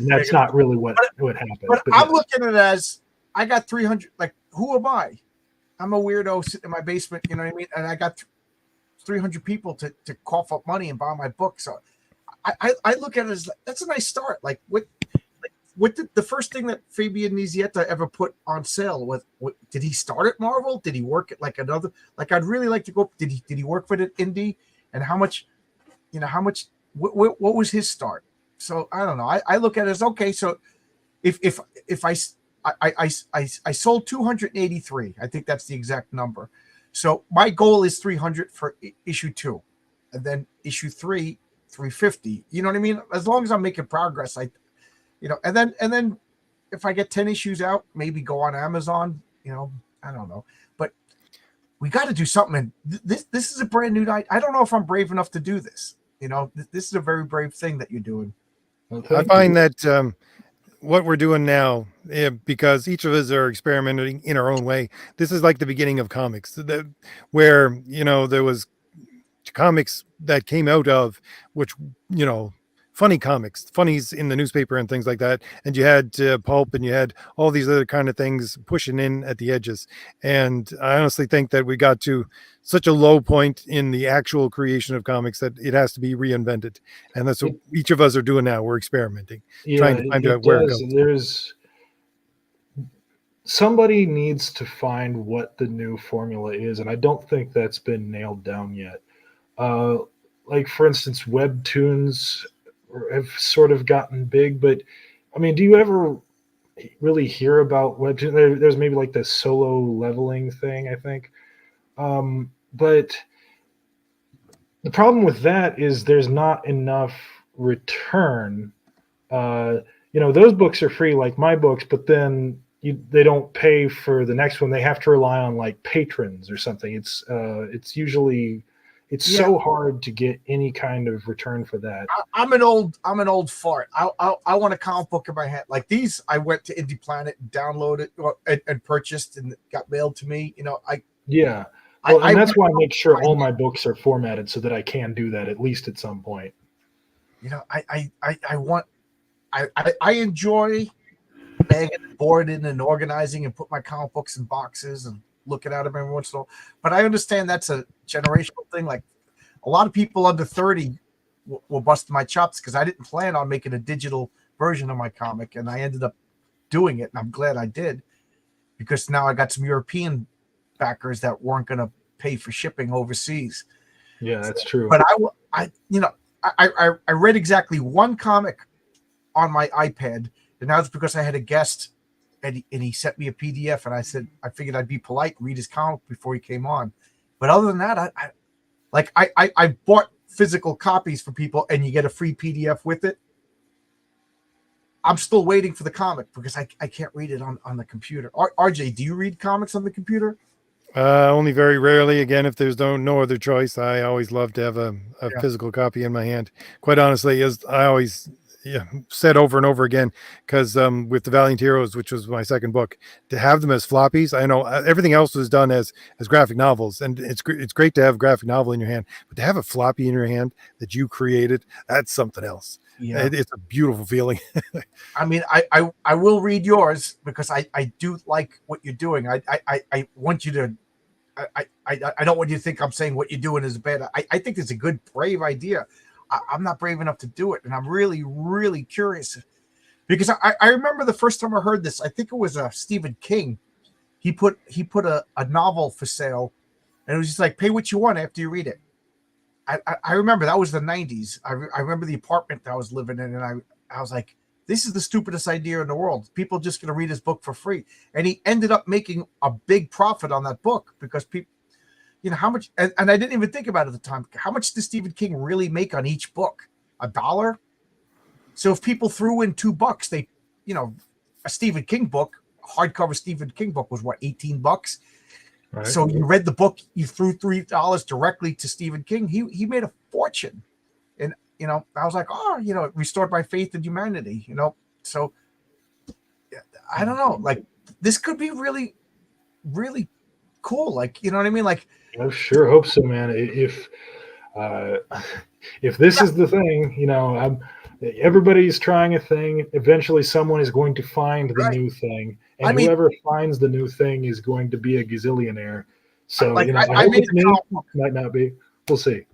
that's not really what happened. But I'm looking at it as I got 300. Like, who am I? I'm a weirdo sitting in my basement. You know what I mean? And I got 300 people to cough up money and buy my book. So I look at it as that's a nice start. Like what the first thing that Fabian Nicieza ever put on sale with, did he start at Marvel? Did he work at like another? Like, I'd really like to go. Did he work for the indie? And how much? What was his start? So I don't know. I look at it as, okay. So if I sold 283, I think that's the exact number. So my goal is 300 for issue 2, and then issue 3, 350. You know what I mean? As long as I'm making progress, and then if I get 10 issues out, maybe go on Amazon. I don't know, but we got to do something. And this is a brand new night. I don't know if I'm brave enough to do this. This is a very brave thing that you're doing. I find that what we're doing now, because each of us are experimenting in our own way. This is like the beginning of comics, where there was comics that came out of which funny comics, funnies in the newspaper and things like that, and you had pulp, and you had all these other kind of things pushing in at the edges. And I honestly think that we got to such a low point in the actual creation of comics that it has to be reinvented, and that's what each of us are doing now. We're experimenting, trying to find out where it goes. Somebody needs to find what the new formula is, and I don't think that's been nailed down yet. Like, for instance, webtoons have sort of gotten big, but I mean, do you ever really hear about webtoons? There's maybe like the solo leveling thing, I think. But the problem with that is there's not enough return. Those books are free, like my books, but then they don't pay for the next one. They have to rely on like patrons or something. It's usually so hard to get any kind of return for that. I'm an old fart. I want a comic book in my hand. Like these, I went to Indie Planet and downloaded and purchased, and got mailed to me. Well, that's why I make sure all my books are formatted so that I can do that at least at some point. I enjoy bagging and boarding and organizing and put my comic books in boxes and looking at them every once in a while. But I understand that's a generational thing. Like, a lot of people under 30 will bust my chops because I didn't plan on making a digital version of my comic, and I ended up doing it, and I'm glad I did, because now I got some European backers that weren't going to pay for shipping overseas. Yeah, that's true. But I read exactly one comic on my iPad, and that was because I had a guest, and he sent me a PDF, and I figured I'd be polite and read his comic before he came on. But other than that, I bought physical copies for people, and you get a free PDF with it. I'm still waiting for the comic because I can't read it on the computer. RJ, do you read comics on the computer? Only very rarely. Again, if there's no other choice, I always love to have a physical copy in my hand. Quite honestly, as I always said over and over again, because with the Valiant Heroes, which was my second book, to have them as floppies, I know everything else was done as graphic novels, and it's great to have a graphic novel in your hand, but to have a floppy in your hand that you created, that's something else. Yeah, it's a beautiful feeling. I mean, I will read yours because I do like what you're doing. I want you to. I don't want you to think I'm saying what you're doing is bad. I think it's a good, brave idea. I'm not brave enough to do it, and I'm really, really curious because I remember the first time I heard this. I think it was Stephen King. He put a novel for sale, and it was just like, pay what you want after you read it. I remember that was the 90s. I remember the apartment that I was living in, and I was like, this is the stupidest idea in the world. People are just going to read his book for free. And he ended up making a big profit on that book because how much, and I didn't even think about it at the time. How much does Stephen King really make on each book? $1? So if people threw in $2, they, a Stephen King book, hardcover Stephen King book was what, $18? Right. So you read the book, you threw $3 directly to Stephen King. He made a fortune. And, I was like, it restored my faith in humanity, So I don't know, like this could be really, really cool. Like, you know what I mean? Like, I sure hope so, man. If this is the thing, everybody's trying a thing. Eventually, someone is going to find the new thing, and whoever finds the new thing is going to be a gazillionaire. So, I hope it's me. Might not be. We'll see.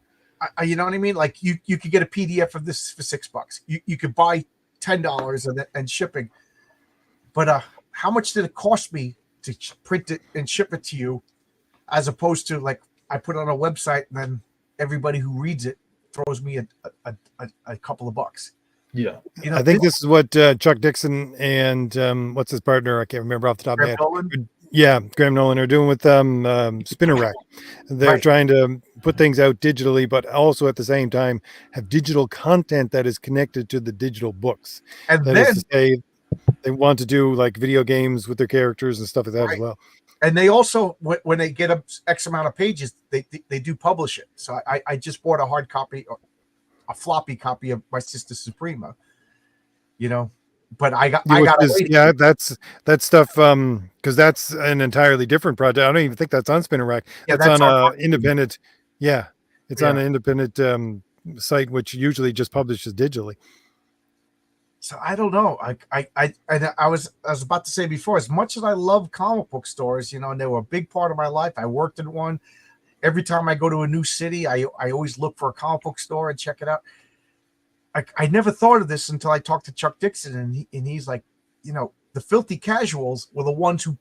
You know what I mean? Like you could get a PDF of this for $6. You could buy $10 and shipping. But how much did it cost me to print it and ship it to you, as opposed to like I put it on a website and then everybody who reads it throws me a couple of bucks. Yeah, I think this is what Chuck Dixon and what's his partner? I can't remember off the top of my head. Nolan? Yeah, Graham Nolan are doing with Spinner Rack. They're trying to put things out digitally, but also at the same time have digital content that is connected to the digital books. And that then is to say, they want to do like video games with their characters and stuff like that as well. And they also, when they get X amount of pages, they do publish it. So I just bought a hard copy, a floppy copy of My Sister Suprema, but that's stuff because that's an entirely different project. I don't even think that's on Spinner Rack. That's on a independent. Yeah, it's on an independent site which usually just publishes digitally. So I don't know. I was about to say before, as much as I love comic book stores, and they were a big part of my life. I worked in one. Every time I go to a new city, I always look for a comic book store and check it out. I never thought of this until I talked to Chuck Dixon, and he's like, the filthy casuals were the ones who.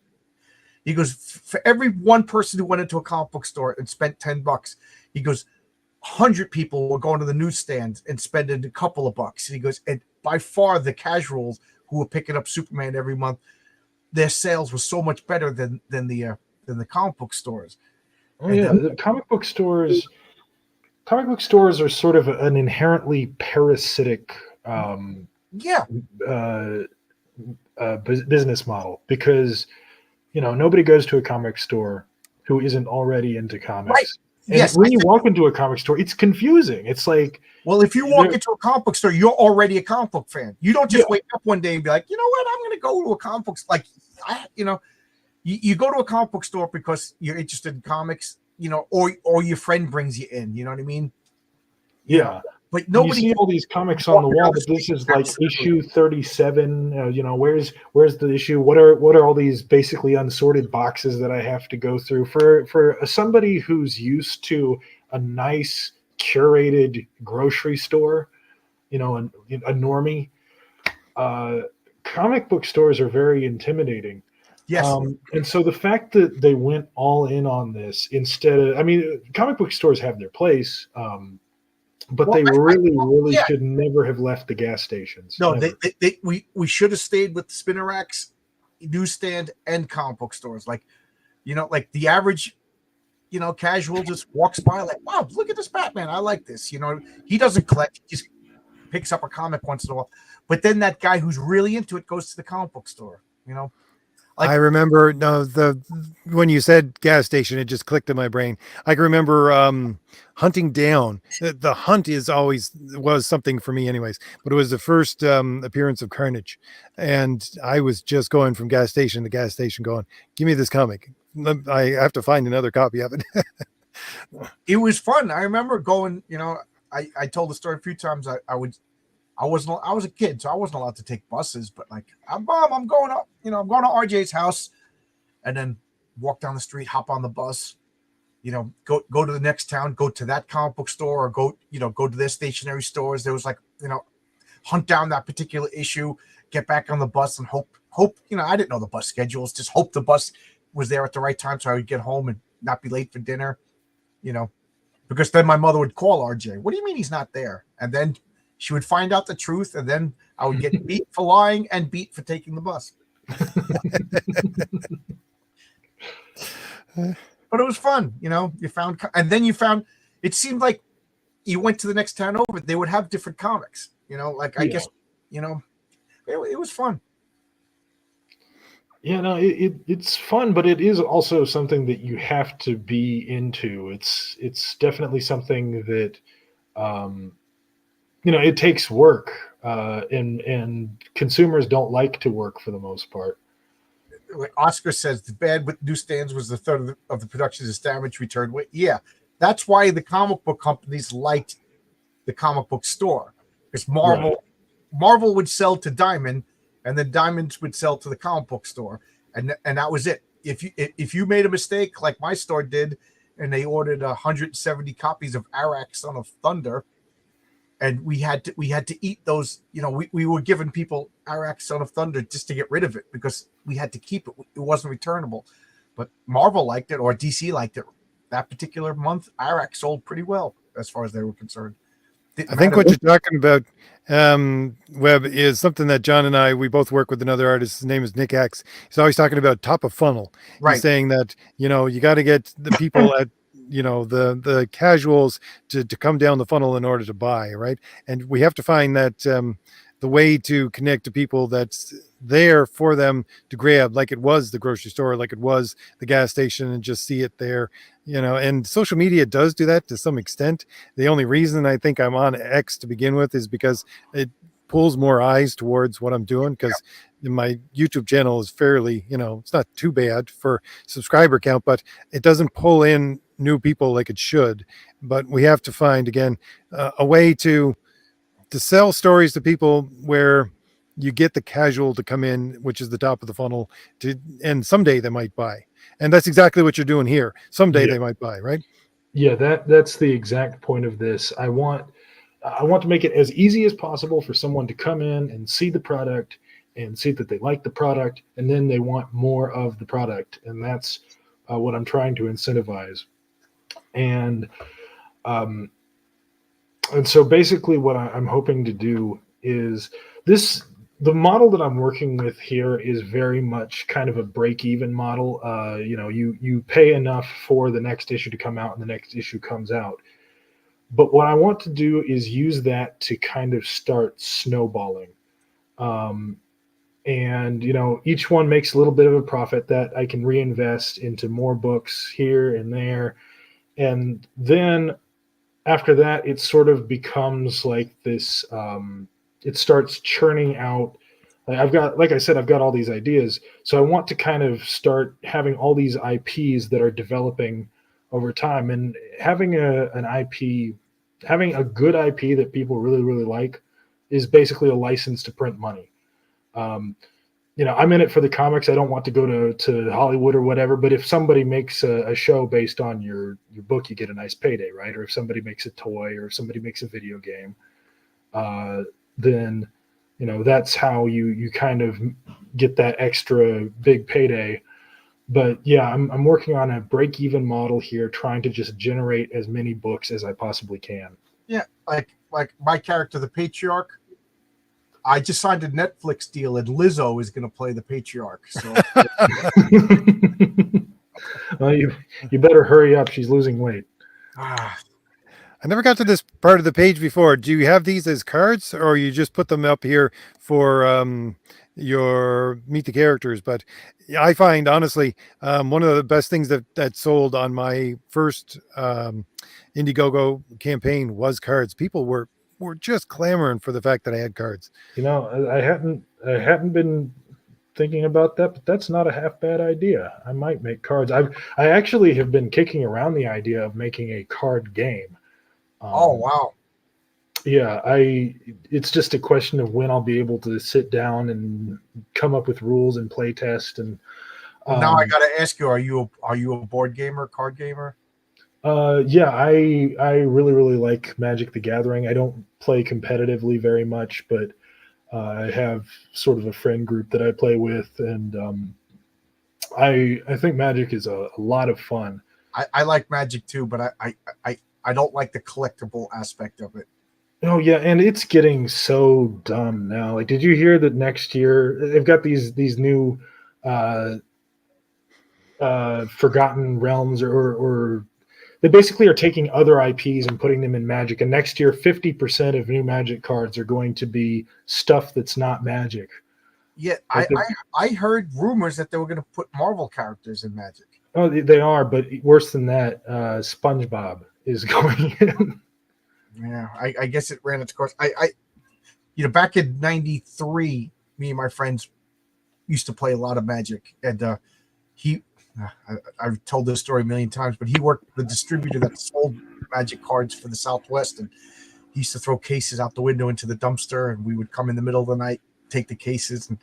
He goes, for every one person who went into a comic book store and spent $10, he goes, 100 people were going to the newsstand and spending a couple of bucks. And he goes, and by far the casuals who were picking up Superman every month, their sales were so much better than the comic book stores. Oh yeah, the comic book stores are sort of an inherently parasitic business model, because nobody goes to a comic store who isn't already into comics. Right. And when you walk into a comic store, it's confusing. It's like, well, if you walk into a comic book store, you're already a comic book fan. You don't just wake up one day and be like, you know what, I'm going to go to a comic book. Like, you go to a comic book store because you're interested in comics, or your friend brings you in. You know what I mean? Yeah. But nobody. You see all these comics on the wall, but this is like issue 37. Where's the issue? What are all these basically unsorted boxes that I have to go through for somebody who's used to a nice curated grocery store, a normie. Comic book stores are very intimidating. Yes. And so the fact that they went all in on this instead of, comic book stores have their place. But they really should never have left the gas stations. No, we should have stayed with the Spinner Racks, newsstand, and comic book stores. Like, like the average, casual just walks by like, wow, look at this Batman. I like this. He doesn't collect. He just picks up a comic once in a while. But then that guy who's really into it goes to the comic book store. I remember when you said gas station, it just clicked in my brain. I can remember hunting down. The Hunt was something for me anyways, but it was the first appearance of Carnage. And I was just going from gas station to gas station going, give me this comic. I have to find another copy of it. It was fun. I remember going, I told the story a few times. I was a kid, so I wasn't allowed to take buses, but like, I'm going up, I'm going to RJ's house, and then walk down the street, hop on the bus, go to the next town, go to that comic book store, or go to their stationery stores. There was like, hunt down that particular issue, get back on the bus and hope, I didn't know the bus schedules, just hope the bus was there at the right time so I would get home and not be late for dinner, because then my mother would call RJ. What do you mean he's not there? And then she would find out the truth, and then I would get beat for lying and beat for taking the bus. But it was fun, you know. You found, and then you found. It seemed like you went to the next town over. They would have different comics, you know. Like I Yeah. guess, you know, it was fun. Yeah, no, it's fun, but it is also something that you have to be into. It's definitely something that um, it takes work, and consumers don't like to work for the most part. Like Oscar says, the bad with newsstands was the third of the productions is damage return. Yeah, that's why the comic book companies liked the comic book store, because Marvel would sell to Diamond, and then Diamonds would sell to the comic book store, and that was it. If you made a mistake like my store did, and they ordered 170 copies of Arak Son of Thunder, and we had to eat those. You know, we were giving people Arak Son of Thunder just to get rid of it because we had to keep it. It wasn't returnable. But Marvel liked it, or DC liked it. That particular month, Arak sold pretty well as far as they were concerned. I think what you're talking about, Webb, is something that John and we both work with another artist. His name is Nick X. He's always talking about top of funnel. Right. He's saying that, you got to get the people at, the casuals to come down the funnel in order to buy, right? And we have to find that the way to connect to people that's there for them to grab, like it was the grocery store, like it was the gas station, and just see it there, and social media does do that to some extent. The only reason I think I'm on X to begin with is because it pulls more eyes towards what I'm doing, because my YouTube channel is fairly, it's not too bad for subscriber count, but it doesn't pull in new people like it should. But we have to find, again, a way to sell stories to people where you get the casual to come in, which is the top of the funnel, and someday they might buy. And that's exactly what you're doing here. Someday they might buy, right? Yeah, that's the exact point of this. I want to make it as easy as possible for someone to come in and see the product and see that they like the product, and then they want more of the product. And that's what I'm trying to incentivize. And so basically what I'm hoping to do is the model that I'm working with here is very much kind of a break-even model. You pay enough for the next issue to come out, and the next issue comes out. But what I want to do is use that to kind of start snowballing. And each one makes a little bit of a profit that I can reinvest into more books here and there. And then after that, it sort of becomes like this, it starts churning out. Like I said, I've got all these ideas. So I want to kind of start having all these IPs that are developing over time, and having an IP, having a good IP that people really, really like is basically a license to print money. I'm in it for the comics. I don't want to go to Hollywood or whatever, but if somebody makes a show based on your book, you get a nice payday, right? Or if somebody makes a toy, or if somebody makes a video game, then that's how you kind of get that extra big payday. But yeah, I'm working on a break-even model here, trying to just generate as many books as I possibly can. Yeah, like my character, the Patriarch. I just signed a Netflix deal, and Lizzo is going to play the Patriarch. So, well, you better hurry up. She's losing weight. I never got to this part of the page before. Do you have these as cards, or you just put them up here for your meet the characters? But I find, honestly, one of the best things that sold on my first Indiegogo campaign was cards. People were just clamoring for the fact that I had cards. I hadn't been thinking about that, but that's not a half bad idea. I might make cards. I actually have been kicking around the idea of making a card game. oh wow! Yeah, it's just a question of when I'll be able to sit down and come up with rules and play test. And well, now I got to ask you: Are you a board gamer, card gamer? Yeah, I really, really like Magic the Gathering. I don't play competitively very much, but I have sort of a friend group that I play with, and I think Magic is a lot of fun. I like Magic too, but I don't like the collectible aspect of it. Oh yeah, and it's getting so dumb now. Like, did you hear that next year they've got these new Forgotten Realms, or they basically are taking other IPs and putting them in Magic. And next year, 50% of new Magic cards are going to be stuff that's not Magic. Yeah, Like I heard rumors that they were going to put Marvel characters in Magic. Oh, they are, but worse than that, SpongeBob is going in. Yeah, I guess it ran its course. Back in '93, me and my friends used to play a lot of Magic, and I've told this story a million times, but he worked the distributor that sold Magic cards for the Southwest, and he used to throw cases out the window into the dumpster, and we would come in the middle of the night, take the cases, and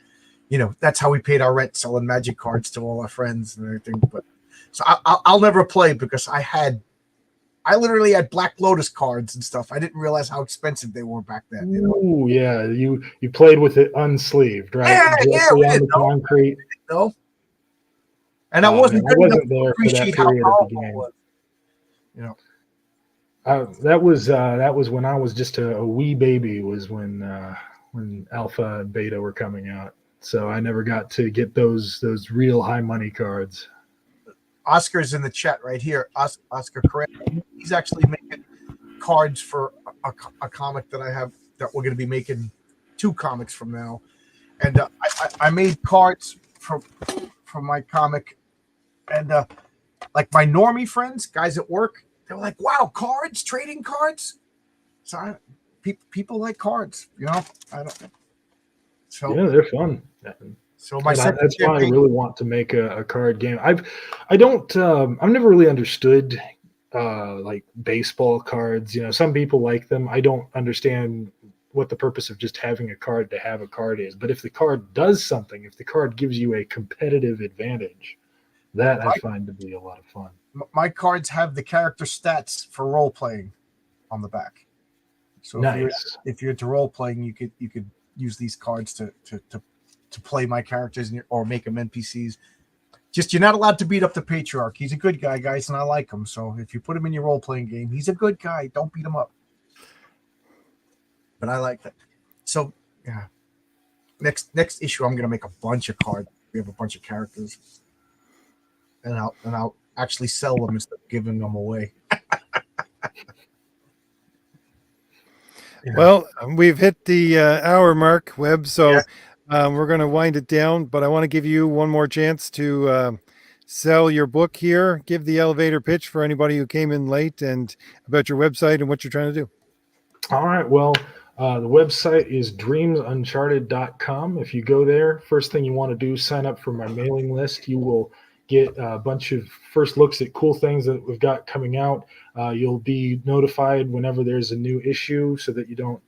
that's how we paid our rent, selling Magic cards to all our friends and everything. But so I'll never play because I literally had Black Lotus cards and stuff. I didn't realize how expensive they were back then. Ooh, yeah, you played with it unsleeved, right? Yeah, Directly on the concrete. No. And I wasn't I good enough wasn't to there for that appreciate how period of the powerful it game. was. That was when I was just a wee baby. Was when Alpha and Beta were coming out. So I never got to get those real high money cards. Oscar's in the chat right here. Oscar Correa. He's actually making cards for a comic that I have that we're going to be making 2 comics from now. And I made cards for my comic, and like my normie friends, guys at work, they were like, "Wow, cards, trading cards." So people like cards, I don't. So yeah, they're fun. So that's why I really want to make a card game. I've never really understood like baseball cards. Some people like them. I don't understand what the purpose of just having a card to have a card is. But if the card does something, if the card gives you a competitive advantage, that I find to be a lot of fun. My cards have the character stats for role playing on the back. So nice. If you're into role playing, you could use these cards to play my characters or make them NPCs. Just, you're not allowed to beat up the patriarch. He's a good guy, guys, and I like him. So if you put him in your role playing game, he's a good guy. Don't beat him up. But I like that. So yeah, next issue, I'm gonna make a bunch of cards. We have a bunch of characters, and I'll actually sell them instead of giving them away. Well, we've hit the hour mark, Webb, so we're going to wind it down, but I want to give you one more chance to sell your book here. Give the elevator pitch for anybody who came in late and about your website and what you're trying to do. All right. Well, the website is dreamsuncharted.com. If you go there, first thing you want to do, sign up for my mailing list. You will get a bunch of first looks at cool things that we've got coming out. You'll be notified whenever there's a new issue so that you don't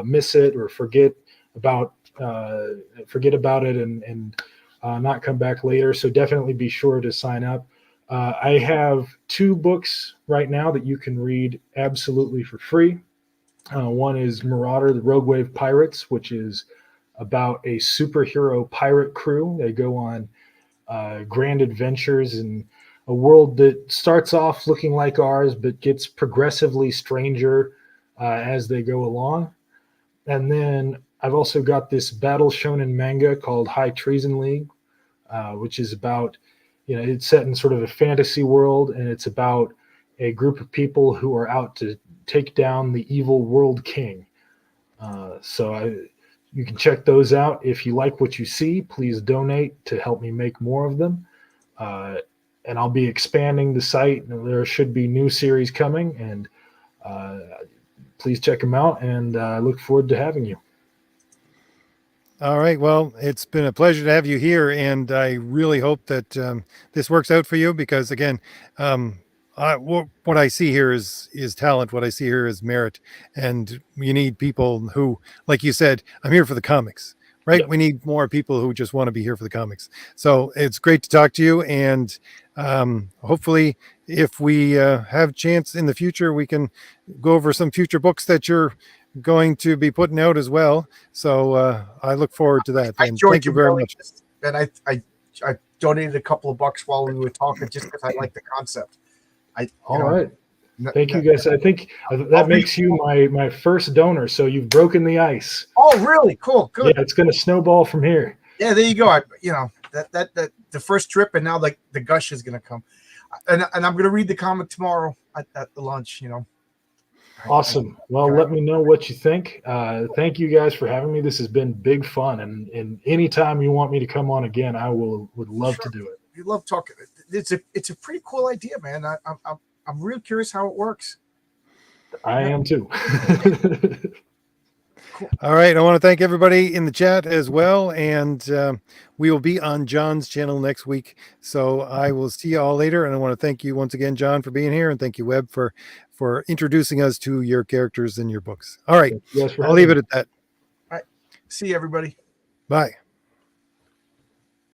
miss it or forget about it and not come back later. So definitely be sure to sign up. I have 2 books right now that you can read absolutely for free. One is Marauder, the Rogue Wave Pirates, which is about a superhero pirate crew. They go on grand adventures in a world that starts off looking like ours, but gets progressively stranger as they go along. And then I've also got this battle shonen manga called High Treason League, which is about, it's set in sort of a fantasy world, and it's about a group of people who are out to take down the evil world king. You can check those out. If you like what you see, please donate to help me make more of them. And I'll be expanding the site. There should be new series coming, and please check them out, and I look forward to having you. All right. Well, it's been a pleasure to have you here, and I really hope that this works out for you because, again, what I see here is talent. What I see here is merit, and you need people who, like you said, I'm here for the comics, right? Yep. We need more people who just want to be here for the comics. So it's great to talk to you, and hopefully, if we have a chance in the future, we can go over some future books that you're going to be putting out as well. So I look forward to that. And thank you very much. And I donated a couple of bucks while we were talking just because I like the concept. All right. Thank you guys. I think that makes you my first donor. So you've broken the ice. Oh, really? Cool. Good. Yeah, it's going to snowball from here. Yeah, there you go. that the first trip, and now like the gush is gonna come, and I'm gonna read the comic tomorrow at the lunch. Awesome. Well, let me know what you think. Thank you guys for having me. This has been big fun, and anytime you want me to come on again, I would love to do it. You love talking. It's a pretty cool idea, man. I'm real curious how it works. I am too. Cool. All right. I want to thank everybody in the chat as well. And we will be on John's channel next week. So I will see you all later. And I want to thank you once again, John, for being here. And thank you, Webb, for introducing us to your characters in your books. All right. Yes, I'll leave it at that. All right. See you, everybody. Bye.